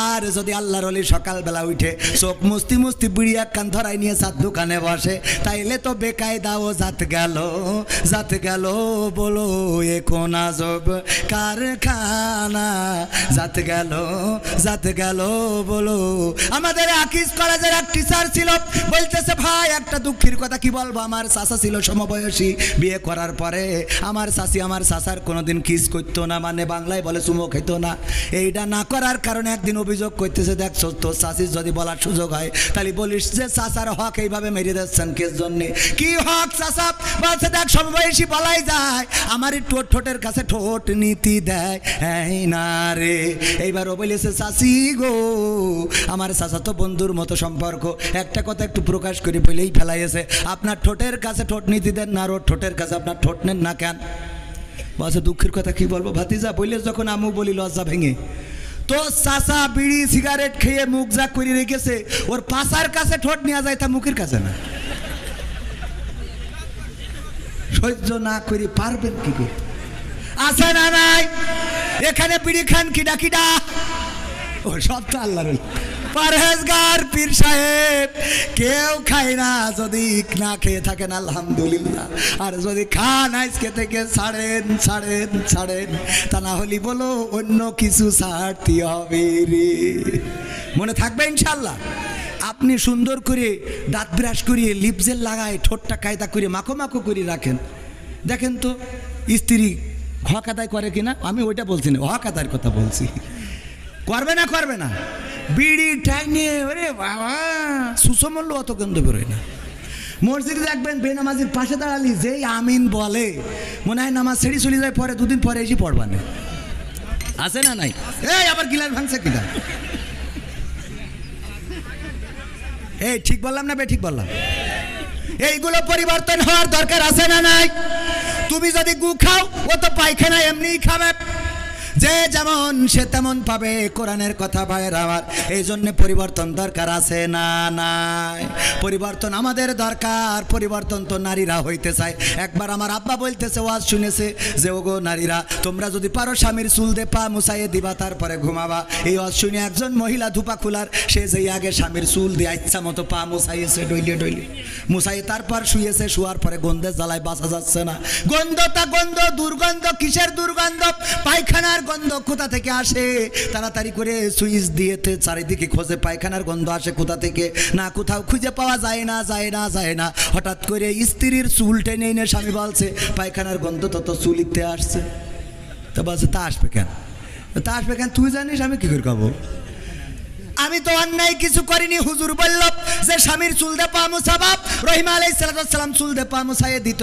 আর যদি আল্লাহর ওলি সকালবেলা উঠে চোখ মুস্তি মুস্তি বিড়ি এক কান ধরাই নিয়ে চার দোকানে বসে, তাইলে তো বেকায়দাও জাত গেল বলো এখন আজব কারখানা। জাত গেল বলো। আমাদের আকিজ কলেজের টিচার ছিল, বলতেছে ভাই একটা দুঃখের কথা কি বলবো, আমার চাচা ছিল সমবয়সী, বিয়ে করার পরে আমার চাচি আমার চাচার কোনোদিন কিস করতো না, মানে বাংলায় বলে চুমো খেত না। এইটা না করার কারণে একদিন অভিযোগ করতেছে, দেখছো তোর চাচির যদি বলার সুযোগ হয় তাহলে বলিস যে চাচার হক এইভাবে মেরে দিচ্ছেন কেস জন্যে। কি হক চাচা? বলছে দেখ সমবয়সী বলাই যায়, আমারই ঠোঁটের কাছে ঠোঁট নীতি দেয় এই না রে। এইবার ও বলেছে চাচি গো আমার চাচা তো বন্ধুর মতো সম্পর্ক, একটা কথা একটু প্রকাশ করে বলেই ফেলাইছে, আপনার ঠোঁটের কাছে ঠোঁট নীতি দেন না, আর ওর ঠোঁটের কাছে আপনার ঠোঁট নেন না কেন? বলছে দুঃখের কথা কি বলবো ভাতিজা, বললে যখন আমু বলি লজ্জা ভেঙে। তো চাচা বিড়ি সিগারেট খেয়ে মুখ যা করে রেখেছে, ওর পাশার কাছে ঠোঁট নেওয়া যায় তা মুখের কাছে না। সহ্য না করে পারবেন কি করে? আছে না নাই? এখানে বিড়ি খান কিডা কিডা? ও সব তো আল্লাহর পরহেজগার পীর সাহেব। কেউ খায় না, যদি না খেয়ে থাকেন আলহামদুলিল্লাহ, আর যদি খান আজকে থেকে ছাড়েন, তা না হলে বলো অন্য কিছু ছাড়তে হবে রে। মনে থাকবে ইনশাল্লাহ। আপনি সুন্দর করে দাঁত ব্রাশ করিয়ে লিপজেল লাগায় ঠোঁটটা কায়দা করে মাখো করে রাখেন। দেখেন তো স্ত্রী হক আদায় করে কিনা? আমি ওইটা বলছি না, হক আদায়ের কথা বলছি। করবে না বিড়ি টাইনে, ওরে বাবা সুসমল্য অত গন্ধ বেরোয় না। মসজিদে দেখবেন বেনামাজির পাশে দাঁড়ালি যেই আমিন বলে মনে হয় নামাজ ছেড়ে চলে যায়, পরে 2 দিন পরে এসে পড়বানে। আছে না নাই? এই আবার গিলাস ভাঙছে কিনা? এই ঠিক বললাম না ঠিক বললাম? এইগুলো পরিবর্তন হওয়ার দরকার আছে না নাই? তুমি যদি গু খাও ও তো পায়খানা এমনিই খাবে, যে যেমন সে তেমন পাবে। কোরআনের কথা ভাইয়ের আমার, এই জন্য পরিবর্তন দরকার আছে না নাই? পরিবর্তন আমাদের দরকার। পরিবর্তন তো নারীরা হইতে চায়। একবার আমার আব্বা বলতেছে, ওয়াজ শুনেছে যে ওগো নারীরা তোমরা যদি পারো স্বামীর চুল দে পা মুছাইয়ে দিবা তারপরে ঘুমাবা। এই ওয়াজ শুনে একজন মহিলা ধুপা খুলার, সে যেই আগে স্বামীর চুল দিয়ে ইচ্ছা মতো পা মুছাইয়েছে, ডইলে মুছাইয়ে তারপর শুয়েছে। শোয়ার পরে গন্ধের জ্বালায় বাঁচা যাচ্ছে না। গন্ধটা গন্ধ, দুর্গন্ধ। কিসের দুর্গন্ধ? পায়খানার গন্ধ। কোথা থেকে আসে? তাড়াতাড়ি করে সুইচ দিয়েতে চারিদিকে খোঁজে পায়খানার গন্ধ আসে কোথা থেকে, না কোথাও খুঁজে পাওয়া যায় না। হঠাৎ করে স্ত্রীর চুল টেনে এনে স্বামী বলছে পায়খানার গন্ধ তত চুলিতে আসছে। তা বলছে তা আসবে কেন? তুই জানিস আমি কি করে খাবো? আমি তো অন্যায় কিছু করিনি। হুজুর বলল যে স্বামীর চুল দে পা মুছাবা। রহিমা আলাইহিস সালাম চুল দে পা মুছাইয়ে দিত।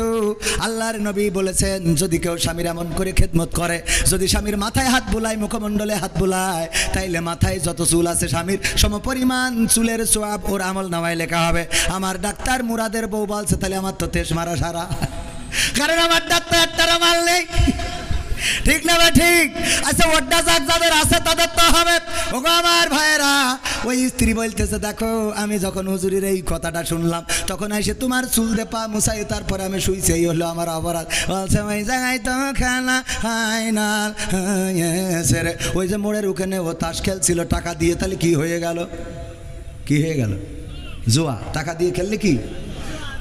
আল্লাহর নবী বলেছেন যদি কেউ স্বামীর এমন করে খেদমত করে, যদি স্বামীর মাথায় হাত বুলায়, মুখমণ্ডলে হাত বুলায়, তাইলে মাথায় যত চুল আছে স্বামীর সমপরিমাণ চুলের সওয়াব ওর আমল নামায় লেখা হবে। আমার ডাক্তার মুরাদের বউ বলছে তাহলে আমার তো তেজ মারা সারা, কারণ আমার ডাক্তার তারা মাল নেই। ঠিক না? ঠিক আচ্ছা, ওটা যাদের আছে তাদের তো হবে। ওগো আমার ভাইয়েরা, ওই স্ত্রী বলতেছে দেখো আমি যখন হুজুরের এই কথাটা শুনলাম তখন এসে তোমার চুল দে পা মুছাই তারপরে আমি শুইছি, এই হলো আমার অপরাধ। বলছে ওই জায়গায় তো খেলা হয় না। ওই যে মোড়ের ওখানে ও তাস খেলছিল টাকা দিয়ে, তাহলে কি হয়ে গেল? জুয়া। টাকা দিয়ে খেললে কি?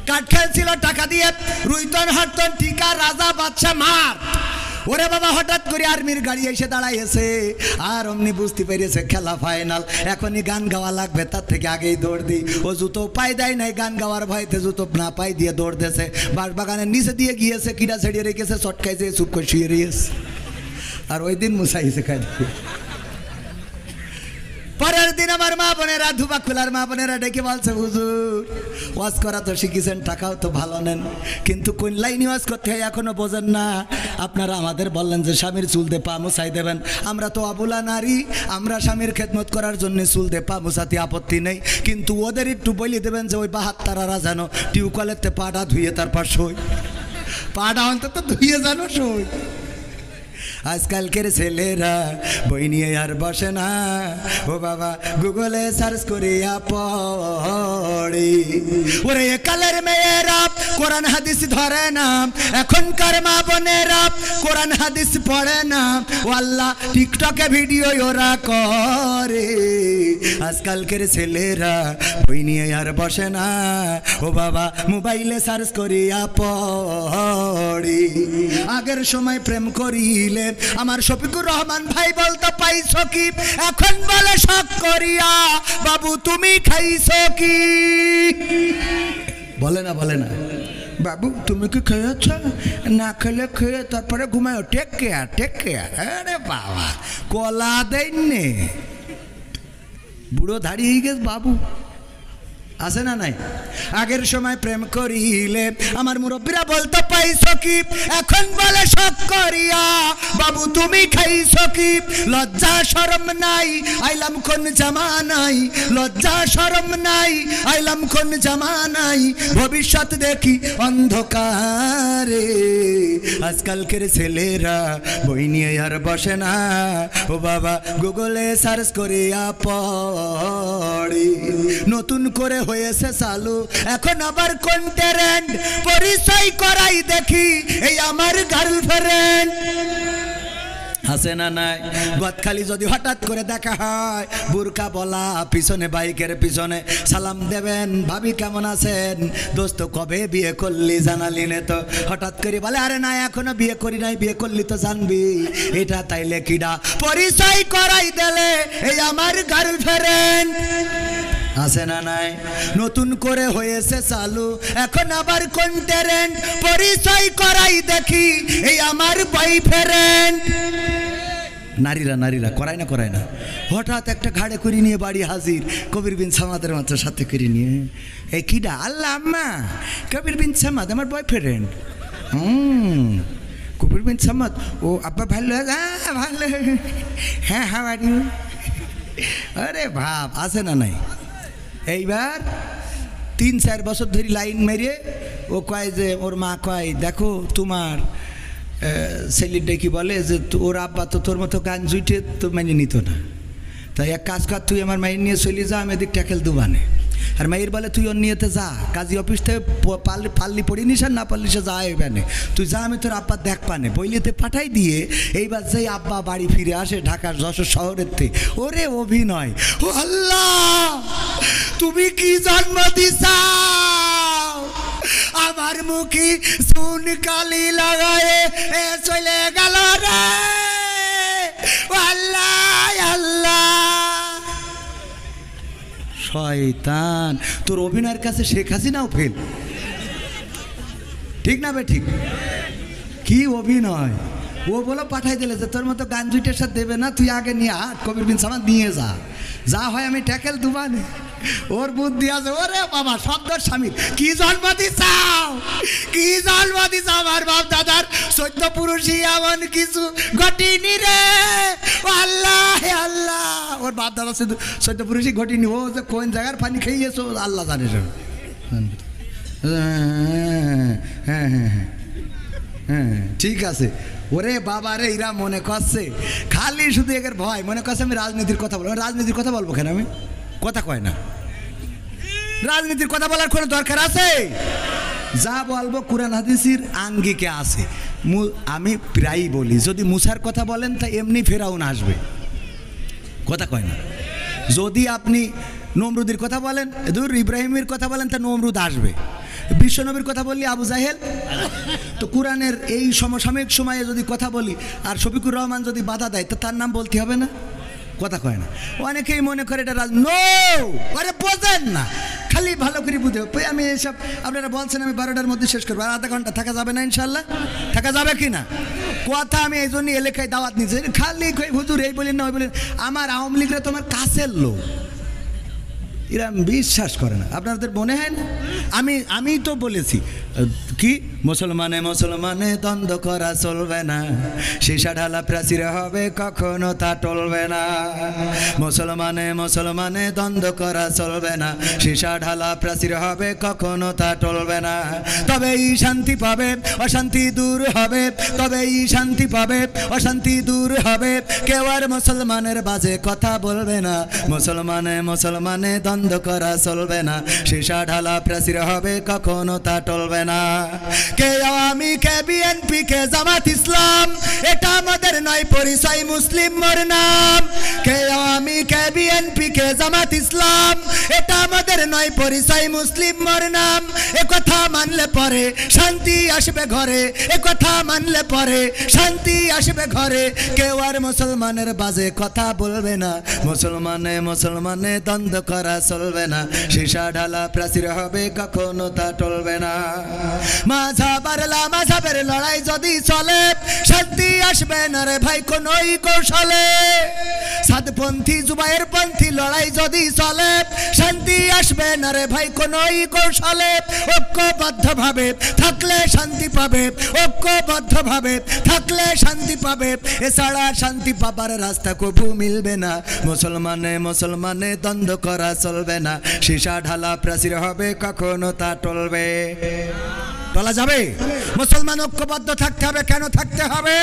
কাঠ খেলছিল টাকা দিয়ে, রুইতন হাটতন টিকা রাজা বাদশা মার। ওরে বাবা, হঠাৎ করে আর্মির গাড়ি এসে দাঁড়াইছে, আর অমনি বুঝতে পেরেছে খেলা ফাইনাল, এখনই গান গাওয়া লাগবে, তার থেকে আগেই দৌড় দিই। ও জুতো পাই দেয় নাই, গান গাওয়ার ভয়তে জুতো না পাই দিয়ে দৌড় দিয়েছে। বাঁশবাগানের নিচে দিয়ে গিয়েছে, কিরা ছেড়িয়ে রেখেছে, চটকাইছে, চুপ করে শুয়ে রয়েছে। আর ওই দিন মুছাইছে খাই। পরের দিন আমার আমার মা বোনেরা, ধুবা খোলার মা বোনেরা ডেকে বলছে, হুজুর ওয়াজ করা তো শিখেছেন, টাকাও তো ভালো নেন, কিন্তু কোন লাইনে ওয়াজ করতে হয় এখনো বোঝেন না। আপনারা আমাদের বললেন যে স্বামীর চুল দিয়ে পা মুছাই দেবেন। আমরা তো অবলা নারী, আমরা স্বামীর খেদমত করার জন্য চুল দিয়ে পা মুছাতে আপত্তি নেই, কিন্তু ওদের একটু বলে দেবেন যে ওই বাহাত্তারা যেন টিউবওয়েলের পাটা ধুয়ে তারপর সই, পাটা অন্তত ধুয়ে জানো সই। আজকালকের ছেলেরা বই নিয়ে আর বসে না, ও বাবা গুগলে সার্চ করিয়া পড়ে। ওরে কালের মেয়েরা কোরআন হাদিস ধরে না, এখনকার মা বোনেরা কোরআন হাদিস পড়ে না, ও আল্লাহ টিকটকে ভিডিও ওরা করে। আজকালকের ছেলেরা বই নিয়ে আর বসে না, ও বাবা মোবাইলে সার্চ করিয়া পড়ে। আগের সময় প্রেম করিলে আমার শফিকুর রহমান ভাই বলতো পাইছো কি, এখন বলে শখ করিয়া বাবু তুমি খাইছো কি। বলে না বলে না, বাবু তুমি কি খেয়েছ, না খেলে খেয়ে তারপরে ঘুমায়, টেক কেয়ার টেক কেয়ার। আরে বাবা কলা দেননি, বুড়ো দাঁড়িয়ে গেছে বাবু, আছে না নাই? আগের সময় প্রেম করিলে আমার মুরব্বীরা বলতো পাইছো কি, এখন বলে শখ করিয়া বাবু তুমি খাইছো কি। লজ্জা শরম নাই আইলাম কোন জামানাই, লজ্জা শরম নাই আইলাম কোন জামানাই, ভবিষ্যৎ দেখি অন্ধকারে। আজকালকের ছেলেরা বই নিয়ে আর বসে না, ও বাবা গুগলে সার্চ করিয়া পড়ে। নতুন করে হয়েছে চালু এখন আবার কোন ট্রেন্ড, পরিচয় করাই দেখি এই আমার গার্লফ্রেন্ড। আছে না নাই? গদখালি যদি হঠাৎ করে দেখা হয়, বুরকা বলা, পিছনে বাইকের পিছনে সালাম দেবেন, ভাবি কেমন আছেন, দোস্ত কবে বিয়ে করলি জানালি নে তো, হঠাৎ করে বলে আরে না এখনো বিয়ে করি নাই, বিয়ে করলি তো জানবি। এটা তাইলে কিডা পরিচয় করাই দিলে এই আমার গার্লফ্রেন্ড। আছে না নাই? নতুন করে হয়েছে চালু এখন আবার কোন ট্রেন্ড, পরিচয় করাই দেখি এই আমার বয়ফ্রেন্ড। নারীরা নারীরা করায় না করায় না, হঠাৎ একটা ঘাড়ে করে নিয়ে বাড়ি হাজির, কবির বিন সামাদের মাত্র সাথে করে নিয়ে, এই কিডা? আল্লাহ আম্মা, কবির বিন সামাদ আমার বয়ফ্রেন্ড। কবির বিন সামাদ, ও আব্বা ভালো? ভালো। হ্যাঁ হ্যাঁ বাড়ি। আরে ভাব, আছে না নাই? এইবার 3-4 বছর ধরে লাইন মেরে ও কয় যে, ওর মা কয় দেখো তোমার ছেলেটা কি বলে যে ওর আব্বা তো তোর মতো গান জুইটে তো মেনে নিত না, তাই এক কাজ কর, তুই আমার মায়ের নিয়ে চলে যা, আমি এদিক ট্যাকেল দুবানে। আর মায়ের বলে তুই ওর নিয়েতে যা, কাজী অফিস থেকে পাল্লি পড়ি নিস আর না পারলি সে যা এবানে, তুই যা, আমি তোর আব্বা দেখ পানে বইলেতে পাঠাই দিয়ে। এইবার যেই আব্বা বাড়ি ফিরে আসে ঢাকার যশোর শহরের থেকে, ওরে অভিনয়, ও আল্লাহ তুমি কি জন্ম দিছাও, আমার মুখে চুন কালি লাগায় এ চলে গেল রে, ও আল্লাহ আল্লাহ। শয়তান, তোর অভিনয়ের কাছে শেখ হাসিনাও ফেল, ঠিক না বে ঠিক? কি অভিনয়! ও বলো পাঠাই দিলে যে তোর মতো গান জুইটের সাথে দেবে না, তুই আগে নিয়ে আট, কবির বিন সামাদ নিয়ে যা, যা হয় আমি ট্যাকেল দুবানে। ওর বুদ্ধি আছে, ওরে বাবা শব্দর স্বামীর কি জন্ম দিছাও, কি জন্ম দিছাও, আমার বাপ দাদার 14 পুরুষই এমন কিছু ঘটিনি রে, আল্লাহ আল্লাহ। ওর বাপ দাদা 14 পুরুষই ঘটিনি, ও যে কোন জায়গার পানি খেয়েছো আল্লাহ জানে। হ্যাঁ হ্যাঁ হ্যাঁ হ্যাঁ ঠিক আছে। ওরে বাবা রে, এরা মনে করছে খালি শুধু একের ভয়, মনে করছে আমি রাজনীতির কথা বলবো। রাজনীতির কথা বলবো কেন? আমি কথা কয় না, রাজনীতির কথা বলার কোনো দরকার আছে? যা বলবো কোরআন হাদিসের আঙ্গিকে আছে। আমি প্রায়ই বলি, যদি মুসার কথা বলেন তা এমনি ফেরাউন আসবে, কথা কয় না। যদি আপনি নমরুদের কথা বলেন, দূর ইব্রাহিমের কথা বলেন, তা নমরুদ আসবে। বিশ্বনবীর কথা বললি আবু জাহেল। তো কোরআনের এই সমসাময়িক সময়ে যদি কথা বলি আর শফিকুর রহমান যদি বাধা দেয়, তো তার নাম বলতে হবে না, কথা কয় না। অনেকেই মনে করে এটা নো আরে বোঝেন না, খালি ভালো করে বুঝে। আমি এইসব আপনারা বলছেন আমি 12টার মধ্যে শেষ করবো, আর আধা ঘন্টা থাকা যাবে না? ইনশাল্লাহ থাকা যাবে কি না? কথা আমি এই জন্যই এলাকায় দাওয়াত নিচ্ছি, খালি হুজুর এই বলেন না ওই বলেন। আমার আওয়ামী লীগরা তোমার কাছের লোক, এরা বিশ্বাস করে না। আপনাদের মনে হয় না? আমি তো বলেছি কি, মুসলমানে দ্বন্দ্ব করা চলবে না, সীসা ঢালা প্রাচীর হবে কখনো তা টলবে না। মুসলমানে দ্বন্দ্ব করা চলবে না, সীসা ঢালা প্রাচীর হবে কখনো তা টলবে না। তবেই শান্তি পাবে, অশান্তি দূর হবে, তবেই শান্তি পাবে, অশান্তি দূর হবে। কেউ আর মুসলমানের বাজে কথা বলবে না, মুসলমানে দ্বন্দ্ব করা চলবে না, সীসা ঢালা প্রাচীর হবে কখনো তা টলবে না। কে আওয়ামী, কে বিএনপি, কে জামাত ইসলাম, এটা আমাদের নয় পরিচয়, মুসলিম মোর নাম। কে আওয়ামী, কে বিএনপি, কে জামাত ইসলাম, এটা আমাদের নয় পরিচয়, মুসলিম মোর নাম। এ কথা মানলে পরে শান্তি আসবে ঘরে, এ কথা মানলে পরে শান্তি আসবে ঘরে। কেউ আর মুসলমানের বাজে কথা বলবে না, মুসলমানে দ্বন্দ্ব করা চলবে না, সীসা ঢালা প্রাচীর হবে কখনো তা টলবে না। মাঝাবের লড়াই যদি চলে, শান্তি আসবে না রে ভাই কোনই কৌশলে। সাদপন্থী জুবাইর পন্থী লড়াই যদি চলে, শান্তি আসবে না রে ভাই কোনই কৌশলে। ঐক্যবদ্ধভাবে থাকলে শান্তি পাবে, ঐক্যবদ্ধভাবে থাকলে শান্তি পাবে, এছাড়া শান্তি পাবার রাস্তা কবু মিলবে না। মুসলমানে দ্বন্দ্ব করা চলবে না, সীসা ঢালা প্রাচীর হবে কখনো তা টলবে। টলা যাবে? মুসলমান ঐক্যবদ্ধ থাকতে হবে। কেন থাকতে হবে?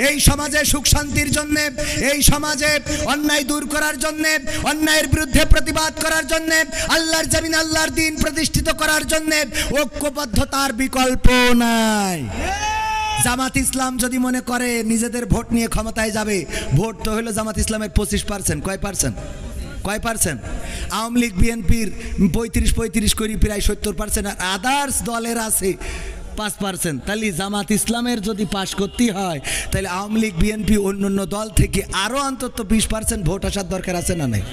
এই সমাজে সুখ শান্তির জন্যে, এই সমাজে অন্যায় দূর করার জন্যে, অন্যায়ের বিরুদ্ধে প্রতিবাদ করার জন্যে, আল্লাহর জমিন আল্লাহর দ্বীন প্রতিষ্ঠিত করার জন্যে ঐক্যবদ্ধতার বিকল্প নাই। জামাত ইসলাম যদি মনে করে নিজেদের ভোট নিয়ে ক্ষমতায় যাবে, ভোট তো হলো জামাত ইসলামের 25%। কয় পার্সেন্ট? আওয়ামী লীগ বিএনপির 35 করি প্রায় 70%, আর আদার্স দলের আছে 5%। তাহলে জামাত ইসলামের যদি পাশ করতে হয়, তাহলে আওয়ামী লীগ বিএনপি অন্য দল থেকে আরও অন্তত 20% ভোট আসার দরকার আছে না নাই?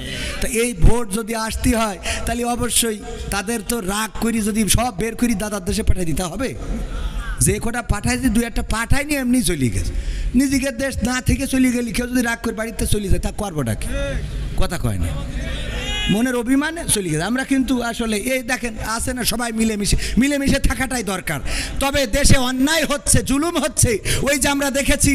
তো এই ভোট যদি আসতে হয়, তাহলে অবশ্যই তাদের তো রাগ করি যদি সব বের করি দাদার দেশে পাঠিয়ে দিতে হবে। যে কটা পাঠাই দিয়ে 2-1টা পাঠায়নি, এমনি চলে গেছে। নিজেকে দেশ না থেকে চলে গেলি, কেউ যদি রাগ করে বাড়িতে চলে যায়, তা করবোটা কি? কথা কয় না, মনের অভিমানে চলে গেছে। আমরা কিন্তু আসলে এই দেখেন আছে না, সবাই মিলেমিশে থাকাটাই দরকার। তবে দেশে অন্যায় হচ্ছে, জুলুম হচ্ছে। ওই যে আমরা দেখেছি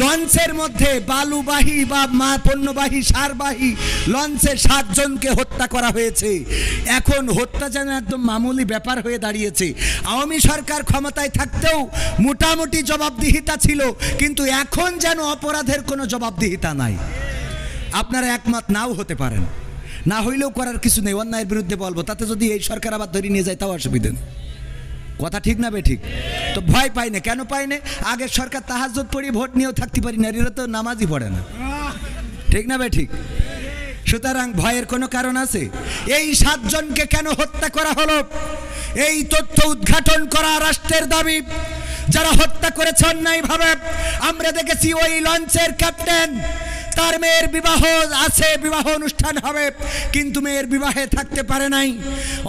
লঞ্চের মধ্যে বালুবাহী বা পণ্যবাহী সারবাহী লঞ্চে 7 জনকে হত্যা করা হয়েছে। এখন হত্যা যেন একদম মামুলি ব্যাপার হয়ে দাঁড়িয়েছে। আওয়ামী সরকার ক্ষমতায় থাকতেও মোটামুটি জবাবদিহিতা ছিল, কিন্তু এখন যেন অপরাধের কোনো জবাবদিহিতা নাই। আপনারা একমত নাও হতে পারেন, না হইলেও করার কিছু নেই, অন্যায়ের বিরুদ্ধে বলবো। তাতে যদি এই সরকার আবার ধরে নিয়ে যায় তাও অসুবিধা নেই। কথা ঠিক না বে ঠিক? তো ভয় পাই না। কেন পাই না? আগের সরকার তাহাজ্জুদ পড়ি ভোট নিয়েও থাকতে পারি না, এরা তো নামাজই পড়ে না। ঠিক না বে ঠিক? সুতরাং ভয়ের কোনো কারণ আছে? এই 7 জনকে কেন হত্যা করা হলো, এই তথ্য উদ্ঘাটন করা রাষ্ট্রের দাবি। যারা হত্যা করেছে অন্যায়ভাবে, আমরা দেখেছি ওই লঞ্চের ক্যাপ্টেন, তার মেয়ের বিবাহ আছে, বিবাহ অনুষ্ঠান হবে, কিন্তু মেয়ের বিবাহে থাকতে পারে নাই।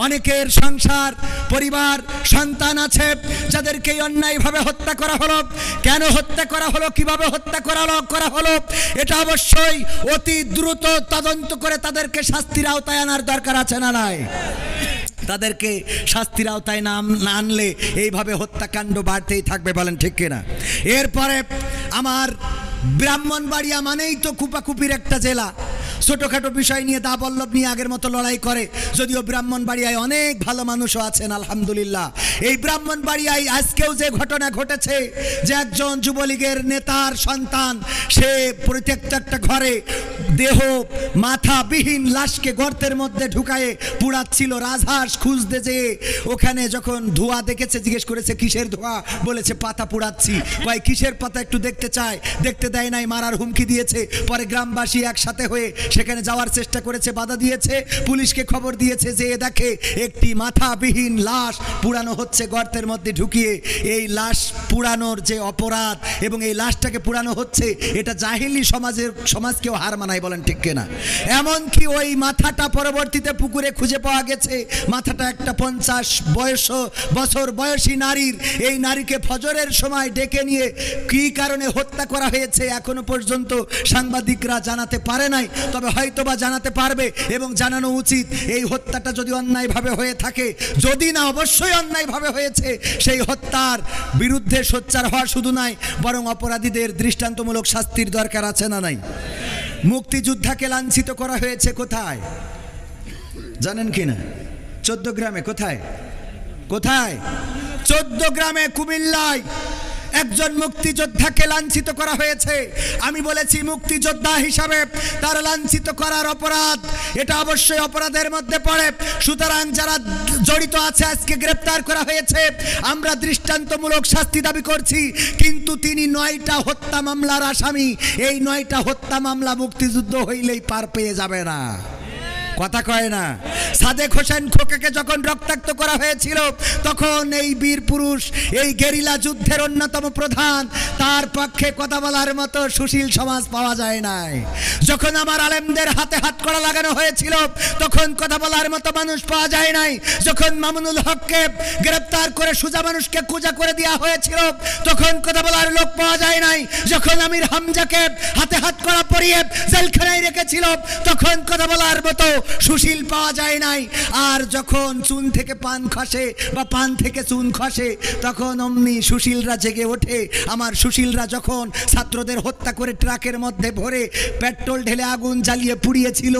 অনেকের সংসার, পরিবার, সন্তান আছে, যাদেরকে অন্যায়ভাবে হত্যা করা হলো। কেন হত্যা করা হলো, কিভাবে হত্যা করা হলো, এটা অবশ্যই অতি দ্রুত তদন্ত করে তাদেরকে শাস্তির আওতায় আনার দরকার আছে না নাই? তাদেরকে শাস্তির আওতায় না আনলে এইভাবে হত্যাকাণ্ড বাড়তেই থাকবে। বলেন ঠিক কিনা? এরপরে আমার ব্রাহ্মণবাড়িয়া মানেই তো কুপাকুপির একটা জেলা। ছোটোখাটো বিষয় নিয়ে দাবল্লভ নিয়ে আগের মতো লড়াই করে, যদিও ব্রাহ্মণবাড়িয়ায় অনেক ভালো মানুষও আছেন আলহামদুলিল্লাহ। এই ব্রাহ্মণবাড়িয়ায় আজকেও যে ঘটনা ঘটেছে, যে একজন যুবলীগের নেতার সন্তান, সে প্রত্যেকটা একটা ঘরে দেহ মাথাবিহীন লাশকে গর্তের মধ্যে ঢুকায়ে পুড়াচ্ছিল। রাজহাঁস খুঁজতে যেয়ে ওখানে যখন ধোঁয়া দেখেছে, জিজ্ঞেস করেছে কিসের ধোঁয়া, বলেছে পাতা পুড়াচ্ছি। কয় কিসের পাতা একটু দেখতে চায়, দেখতে দেয় নাই, মারার হুমকি দিয়েছে। পরে গ্রামবাসী একসাথে হয়ে সেখানে যাওয়ার চেষ্টা করেছে, বাধা দিয়েছে, পুলিশকে খবর দিয়েছে, যে দেখে একটি মাথাবিহীন লাশ পুড়ানো হচ্ছে গর্তের মধ্যে ঢুকিয়ে। এই লাশ পুড়ানোর যে অপরাধ এবং এই লাশটাকে পুড়ানো হচ্ছে, এটা জাহিলি সমাজকেও হার মানায়। বলেন ঠিক কিনা? এমনকি ওই মাথাটা পরবর্তীতে পুকুরে খুঁজে পাওয়া গেছে। মাথাটা একটা 50 বছর বয়সী নারীর। এই নারীকে ফজরের সময় ডেকে নিয়ে কি কারণে হত্যা করা হয়েছে এখনো পর্যন্ত সাংবাদিকরা জানাতে পারে নাই। তবে তবে হয়তোবা জানাতে পারবে এবং জানানো উচিত এই হত্যাটা যদি অন্যায়ভাবে হয়ে থাকে, যদি না অবশ্যই অন্যায়ভাবে হয়েছে, সেই হত্যার বিরুদ্ধে সোচ্চার হওয়া শুধু নয়, বরং অপরাধীদের দৃষ্টান্তমূলক শাস্তির দরকার আছে না নাই? মুক্তিযোদ্ধাকে লাঞ্ছিত করা হয়েছে কোথায় জানেন কি না? 14 গ্রামে। কোথায় কোথায়? 14 গ্রামে, কুমিল্লায় একজন মুক্তিযোদ্ধাকে লাঞ্ছিত করা হয়েছে। আমি বলেছি মুক্তিযোদ্ধা হিসাবে তার লাঞ্ছিত করার অপরাধ, এটা অবশ্যই অপরাধের মধ্যে পড়ে। সুতরাং যারা জড়িত আছে আজকে গ্রেপ্তার করা হয়েছে, আমরা দৃষ্টান্তমূলক শাস্তি দাবি করছি। কিন্তু তিনি 9টা হত্যা মামলার আসামি। এই 9টা হত্যা মামলা মুক্তিযুদ্ধ হইলেই পার পেয়ে যাবে না, কথা কয় না। সাদেক হোসেন খোকাকে যখন রক্তাক্ত করা হয়েছিল, তখন এই বীর পুরুষ, এই গেরিলা যুদ্ধের অন্যতম প্রধান, তার পক্ষে কথা বলার মতো সুশীল সমাজ পাওয়া যায় নাই। যখন আমার আলেমদের হাতে হাত কড়া লাগানো হয়েছিল, তখন কথা বলার মতো মানুষ পাওয়া যায় নাই। যখন মামুনুল হককে গ্রেপ্তার করে সোজা মানুষকে কুজা করে দেওয়া হয়েছিল, তখন কথা বলার লোক পাওয়া যায় নাই। যখন আমির হামজাকে হাতে হাত কড়া পরিয়ে জেলখানায় রেখেছিল, তখন কথা বলার মতো সুশীল পাওয়া যায় নাই। আর যখন চুন থেকে পান খসে বা পান থেকে চুন খসে, তখন অমনি সুশীলরা জেগে ওঠে। আমার সুশীলরা যখন ছাত্রদের হত্যা করে ট্রাকের মধ্যে ভরে পেট্রোল ঢেলে আগুন জ্বালিয়ে পুড়িয়েছিল,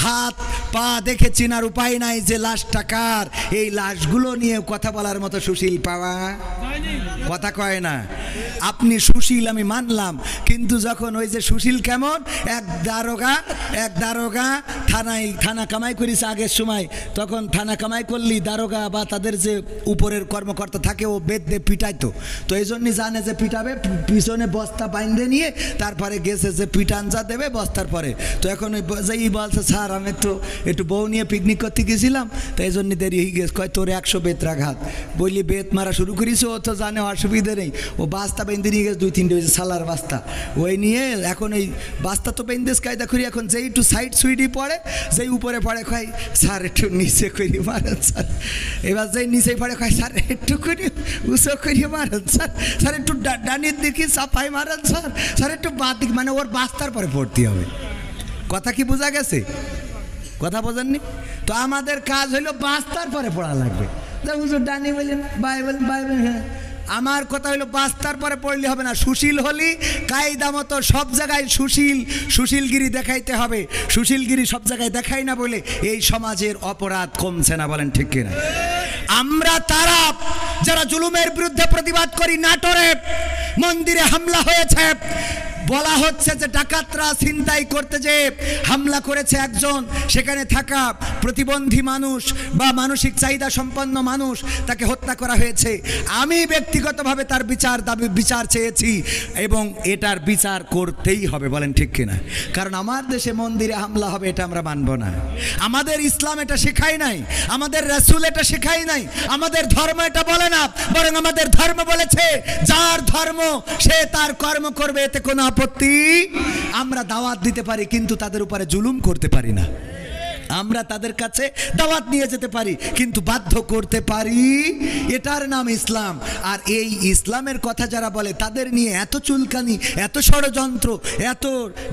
হাত পা দেখে চেনার উপায় নাই যে লাশটা কার। এই লাশগুলো নিয়ে কথা বলার মতো সুশীল পাওয়া, কথা কয় না। আপনি সুশীল আমি মানলাম, কিন্তু যখন ওই যে সুশীল কেমন, এক দারোগা থানা কামাই করেছে আগের সময়, তখন থানা কামাই করলি দারোগা বা তাদের যে উপরের কর্মকর্তা থাকে, ও বেদে পিটাইতো। তো এই জন্যই জানে যে পিটাবে, পিছনে বস্তা বাইন্ধে নিয়ে তারপরে গেছে যে পিটান যা দেবে বস্তার পরে। তো এখন ওই যেই বলছে, স্যার আমি একটু বউ নিয়ে পিকনিক করতে গেছিলাম, তো এই জন্য দেরি হয়ে গেছে। কয় তোর 100 বেত্রাঘাত। বললি বেত মারা শুরু করেছে, ও তো জানে অসুবিধে নেই। ও বাস্তা বেঁধে নিয়ে গেছে 2-3টে, ওই সালার বাস্তা ওই নিয়ে। এখন এই বাস্তা তো বেঁধেস কায়দা করি, এখন যেই একটু সাইড সুইডি পড়ে, যেই উপরে পড়ে কয় স্যার একটু নিচে করি মারেন স্যার। এবার যেই নিচে পড়ে কয় স্যার একটু করি উঁচু করিয়ে মারেন স্যার, স্যার একটু ডানির দিকে চাপাই মারেন স্যার, স্যার একটু বাদ দিক, মানে ওর বাস্তার পরে পড়তে হবে। কথা কি বোঝা গেছে? কথা বোঝেননি তো? আমাদের কাজ হইলো বাস্তার পরে পড়া লাগবে। হুজুর ডানি বললেন, বাই বলেন, বাই বলেন। হ্যাঁ, আমার কথা হলো বাস্তার পরে পড়লে হবে না। সুশীল হলি কায়দা মতো সব জায়গায় সুশীলগিরি দেখাইতে হবে। সুশীলগিরি সব জায়গায় দেখাই না বলে এই সমাজের অপরাধ কমছে না, বলেন ঠিক কিনা? আমরা তারা যারা জুলুমের বিরুদ্ধে প্রতিবাদ করি, নাটোরে মন্দিরে হামলা হয়েছে, বলা হচ্ছে যে ডাকাতরা ছিনতাই করতে যে হামলা করেছে একজন, সেখানে থাকা প্রতিবন্ধী মানুষ বা মানসিক চাহিদা সম্পন্ন মানুষ, তাকে হত্যা করা হয়েছে। আমি ব্যক্তিগতভাবে তার বিচার চেয়েছি এবং এটার বিচার করতেই হবে, বলেন ঠিক কিনা? কারণ আমার দেশে মন্দিরে হামলা হবে এটা আমরা মানব না। আমাদের ইসলাম এটা শেখায় নাই, আমাদের রাসূল এটা শেখায় নাই, আমাদের ধর্ম এটা বলে না। বরং আমাদের ধর্ম বলেছে যার ধর্ম সে তার কর্ম করবে, এতে কোনো আপত্তি। আমরা দাওয়াত দিতে পারি, কিন্তু তাদের উপরে জুলুম করতে পারি না। আমরা তাদের কাছে দাওয়াত নিয়ে যেতে পারি, কিন্তু বাধ্য করতে পারি, এটার নাম ইসলাম। আর এই ইসলামের কথা যারা বলে, তাদের নিয়ে এত চুলকানি, এত ষড়যন্ত্র, এত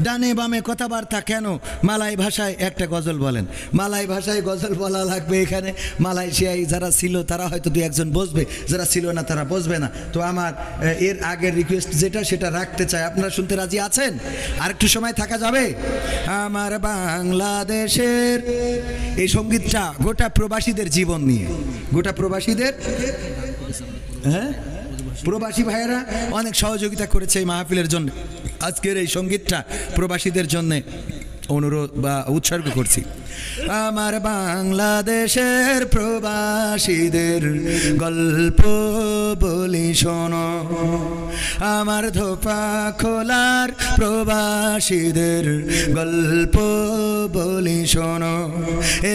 ডানে বামে কথাবার্তা কেন? মালাই ভাষায় একটা গজল বলেন। মালাই ভাষায় গজল বলা লাগবে এখানে। মালয়েশিয়ায় যারা ছিল তারা হয়তো 2-1জন বসবে, যারা ছিল না তারা বসবে না। তো আমার এর আগের রিকোয়েস্ট যেটা, সেটা রাখতে চাই। আপনারা শুনতে রাজি আছেন? আর একটু সময় থাকা যাবে? আমার বাংলাদেশের এই সঙ্গীতটা গোটা প্রবাসীদের জীবন নিয়ে, গোটা প্রবাসীদের, হ্যাঁ, প্রবাসী ভাইয়েরা অনেক সহযোগিতা করেছে এই মাহফিলের জন্য। আজকের এই সঙ্গীতটা প্রবাসীদের জন্য অনুরোধ বা উৎসর্গ করছি। আমার বাংলাদেশের প্রবাসীদের গল্প বলি শোনো, আমার ধোপা খোলার প্রবাসীদের গল্প বলি শোনো।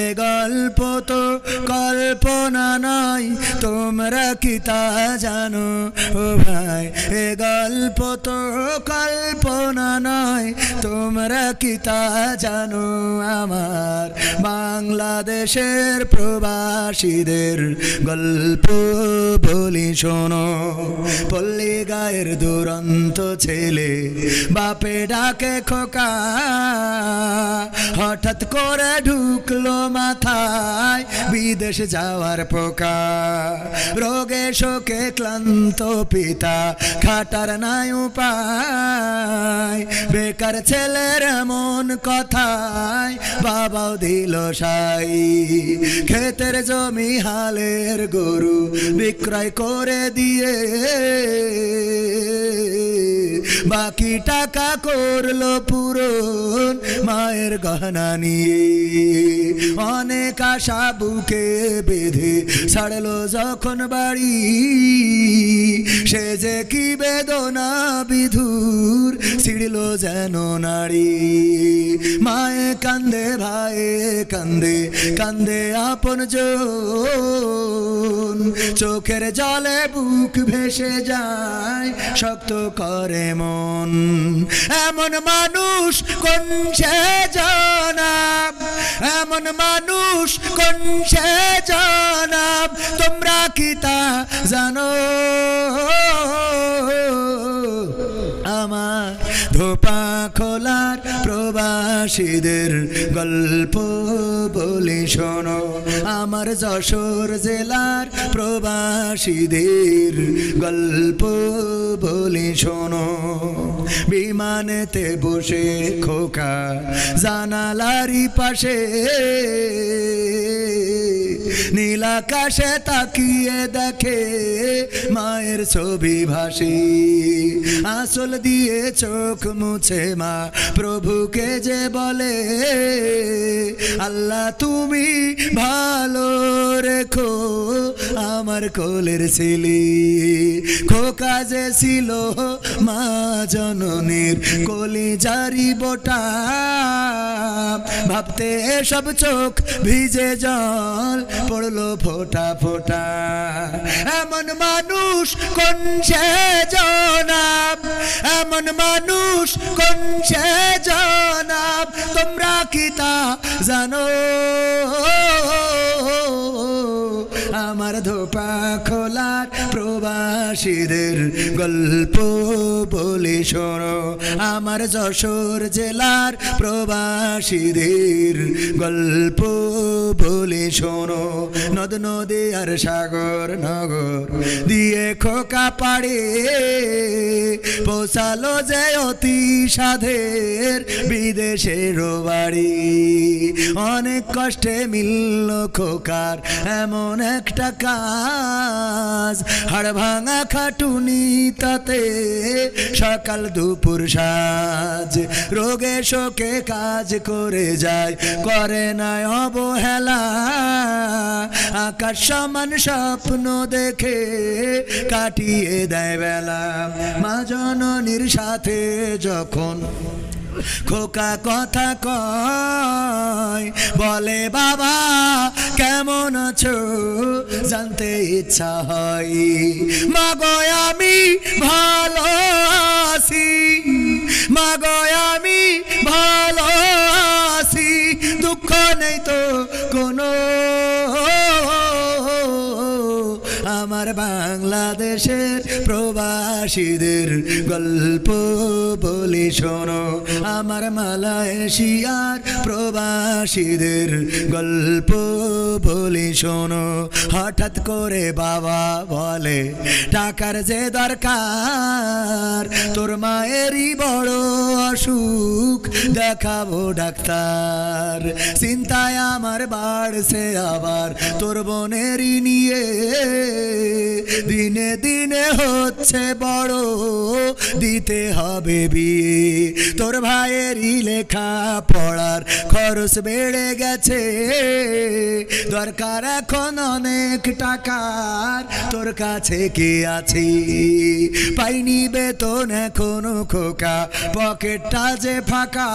এ গল্প তো কল্পনা নয়, তোমরা কি তা জানো ও ভাই? এ গল্প তো কল্পনা নয়, তোমরা কি তা জানো? আমার আমার বাংলাদেশের প্রবাসীদের গল্প বলি শোনো। পল্লী গায়ের দুরন্ত ছেলে বাপে ডাকে খোকা, হঠাৎ করে ঢুকলো মাথায় বিদেশ যাওয়ার পোকা। রোগে শোকে ক্লান্ত পিতা খাটার নাই উপায়, বেকার ছেলের এমন কথায় বাবাও দিল সাই। ক্ষেতের জমি হালের গরু বিক্রয় করে দিয়ে বাকি টাকা করলো পূরণ মায়ের গহনা নিয়ে। অনেক আশা বুকে বেঁধে ছাড়লো যখন বাড়ি, সে যে কি বেদনা বিধুর ছিড়ল যেন নারী। মায়ে কান্দে ভাইয়ে কান্দে কান্দে আপন জন, চোখের জলে বুক ভেসে যায় শক্ত করে মন। এমন মানুষ কোন সে জনাব, এমন মানুষ কোন সে জনাব, তোমরা কি তা জানো? আমার ধোপা খোলার প্রবাসীদের গল্প বলি শোনো। আমার যশোর জেলার প্রবাসীদের গল্প বলি শোনো। বিমানেতে বসে খোকা জানালারি পাশে, নীল আকাশে তাকিয়ে দেখে মায়ের ছবি ভাসি। আঁচল দিয়ে চোখ মুছে মা প্রভুকে যে বলে, আল্লাহ তুমি ভালো রেখো আমার কোলের ছেলে। খোকা যে ছিল মা জননীর কলিজারি বোটা, ভাবতে এসব চোখ ভিজে জল পড়লো ফোঁটা ফোঁটা। এমন মানুষ কোন সে জনাব, এমন মানুষ কোন সে জনাব, তোমরা কি তা জানো? আমার ধোপা খোলার প্রবাসীদের গল্প বলি শোনো। আমার যশোর জেলার প্রবাসীদের গল্প বলি শোনো। নদ নদী আর সাগর নগর দিয়ে খোকা পাড়ে পৌঁছালো যে অতি সাধের বিদেশের বাড়ি। অনেক কষ্টে মিলল খোকার এমন একটা কাজ, হাড় ভাঙা খাটুনি তাতে সকাল দুপুর সাজ। রোগে শোকে কাজ করে যায় করে না অবহেলা, আকাশ সমান স্বপ্ন দেখে কাটিয়ে দেয় বেলা। মা জননীর সাথে যখন খোকা কথা কয়, বলে বাবা কেমন আছো জানতে ইচ্ছা হয়। মাগো আমি ভালো আছি, মাগো আমি ভালো আছি, দুঃখ নেই তো কোনো। আমার বাংলাদেশের প্রবাসীদের গল্প বলি শোনো। আমার মালয়েশিয়ার প্রবাসীদের গল্প বলি শোনো। হঠাৎ করে বাবা বলে টাকার যে দরকার, তোর মায়েরই বড় অসুখ দেখাবো ডাক্তার। চিন্তায় আমার বাড়ছে আবার তোর বোনেরই নিয়ে, দিনে দিনে হচ্ছে বড় দিতে হবে বিয়ে। তোর ভাইয়েরই লেখা পড়ার খরচ বেড়ে গেছে, দরকার এখন অনেক টাকার, তোর কাছে কি আছে? পাইনি বেতন এখনো খোকা, পকেটটা যে ফাঁকা,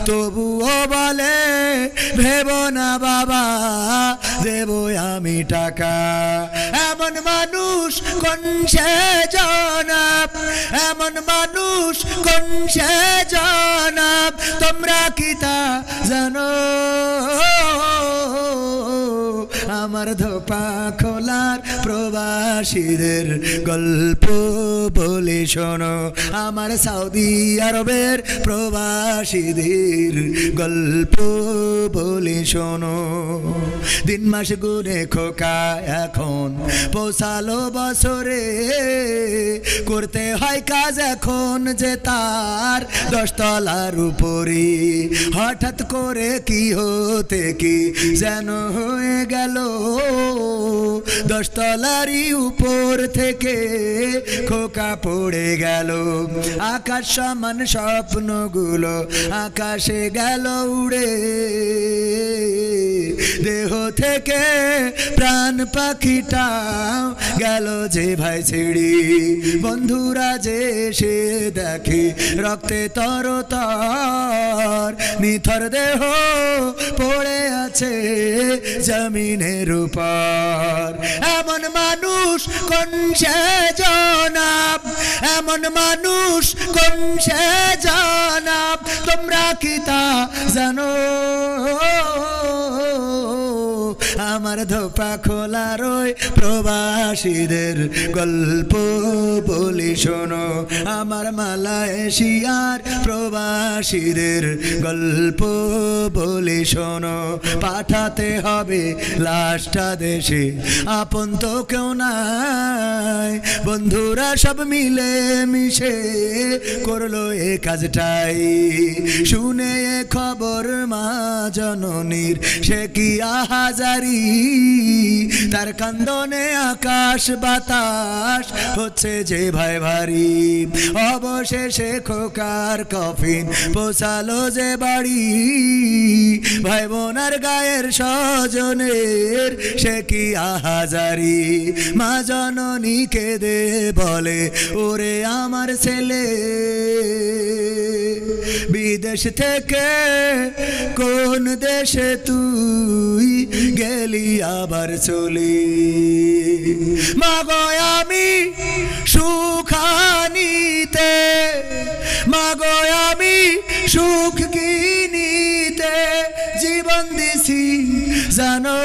তবুও বলে ভেবো না বাবা দেব আমি টাকা। এমন মানুষ কোন সে জনাব, এমন মানুষ কোন সে জনাব তোমরা কি তা জানো আমার ধোপা খোলার প্রবাসীদের গল্প বলে শোনো আমার সৌদি আরবের প্রবাসীদের গল্প বলে শোনো দিন মাস গুনে খোকা এখন পৌঁছালো বছরে করতে হয় কাজ এখন যে তার 10 তলার উপরে হঠাৎ করে কি হতে কি যেন হয়ে গেল 10 তলারই উপর থেকে খোকা পড়ে গেল আকাশ সমান স্বপ্নগুলো আকাশে গেল উড়ে দেহ থেকে প্রাণ পাখিটা গেল যে ভাই ছেড়ে বন্ধুরা যে সে দেখে রক্তে তরতর নিথর দেহ পড়ে আছে জমিনের উপর এমন মানুষ কোন সে জনাব এমন মানুষ কোন সে জনাব তোমরা কি তা জানো আমার ধোপা খোলার ওই প্রবাসীদের গল্প বলি শোনো আমার মালয়েশিয়ার প্রবাসীদের গল্প বলি শোনো পাঠাতে হবে লাশটা দেশে আপন তো কেউ নাই বন্ধুরা সব মিলে মিশে করলো এ কাজটাই শুনে এ খবর মা জননীর সে কি আহাজারি তার কান্দনে আকাশ বাতাস হচ্ছে যে ভাই ভারী অবশেষে খোকার কফিন পৌঁছালো যে বাড়ি ভাই বোনার গায়ের স্বজনের সে কি আহাজারি মা জননী কেঁদে বলে ওরে আমার ছেলে বিদেশ থেকে কোন দেশে তুই গেলি আবার চলে মাগো আমি সুখানিতে মাগো আমি সুখ কিনিতে জীবন দিছি জানো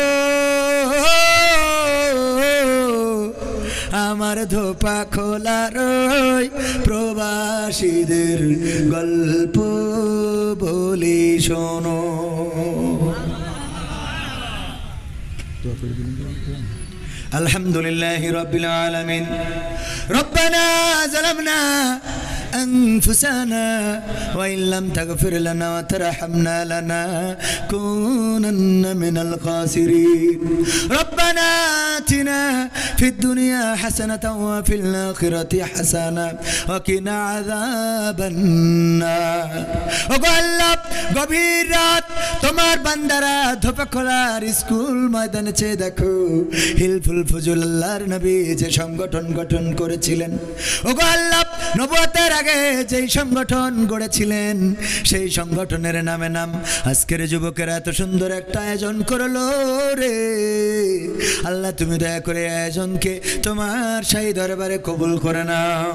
আমার ধোপা খোলার ওই প্রবাসীদের গল্প বলি শোনো আলহামদুলিল্লাহি রাব্বিল আলামিন রব্বানা যালামনা أنفسنا وإن لم تغفر لنا وترحمنا لنكونن من الخاسرين ربنا آتنا في الدنيا حسنة وفي الآخرة حسنة وقنا عذاب النار وقال গভীর রাত তোমার বান্দারা ধোপা খোলার স্কুল ময়দানে চেয়ে দেখো হিলফুল ফুজুল আল্লাহর নবী যে সংগঠন গঠন করেছিলেন ওগো আল্লাহ নবুয়তের আগে যেই সংগঠন গড়েছিলেন সেই সংগঠনের নামে নাম আজকের যুবকেরা এত সুন্দর একটা আয়োজন করলো রে আল্লাহ তুমি দয়া করে আয়োজনকে তোমার শাহী দরবারে কবুল করে নাও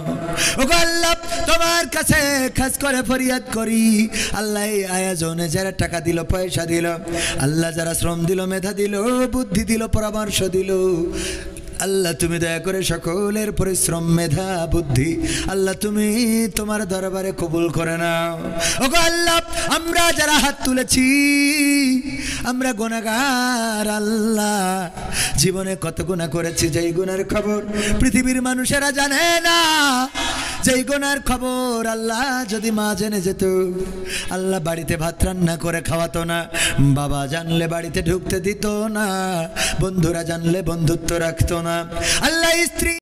ওগো আল্লাহ তোমার কাছে খাস করে ফরিয়াদ করি আল্লাহ এই আয়োজনে যারা টাকা দিল পয়সা দিল আল্লাহ যারা শ্রম দিল মেধা দিল বুদ্ধি দিল পরামর্শ দিল আল্লাহ তুমি দয়া করে সকলের পরিশ্রম মেধা বুদ্ধি আল্লাহ তুমি তোমার দরবারে কবুল করে নাও ওগো আল্লাহ আমরা যারা হাত তুলেছি আমরা গুনাহগার আল্লাহ জীবনে কত গুনাহ করেছি যেই গুনার খবর পৃথিবীর মানুষেরা জানে না যেই গুনার খবর আল্লাহ যদি মা জেনে যেত আল্লাহ বাড়িতে ভাত রান্না করে খাওয়াতো না বাবা জানলে বাড়িতে ঢুকতে দিত না বন্ধুরা জানলে বন্ধুত্ব রাখতো না আল্লাহ স্ত্রী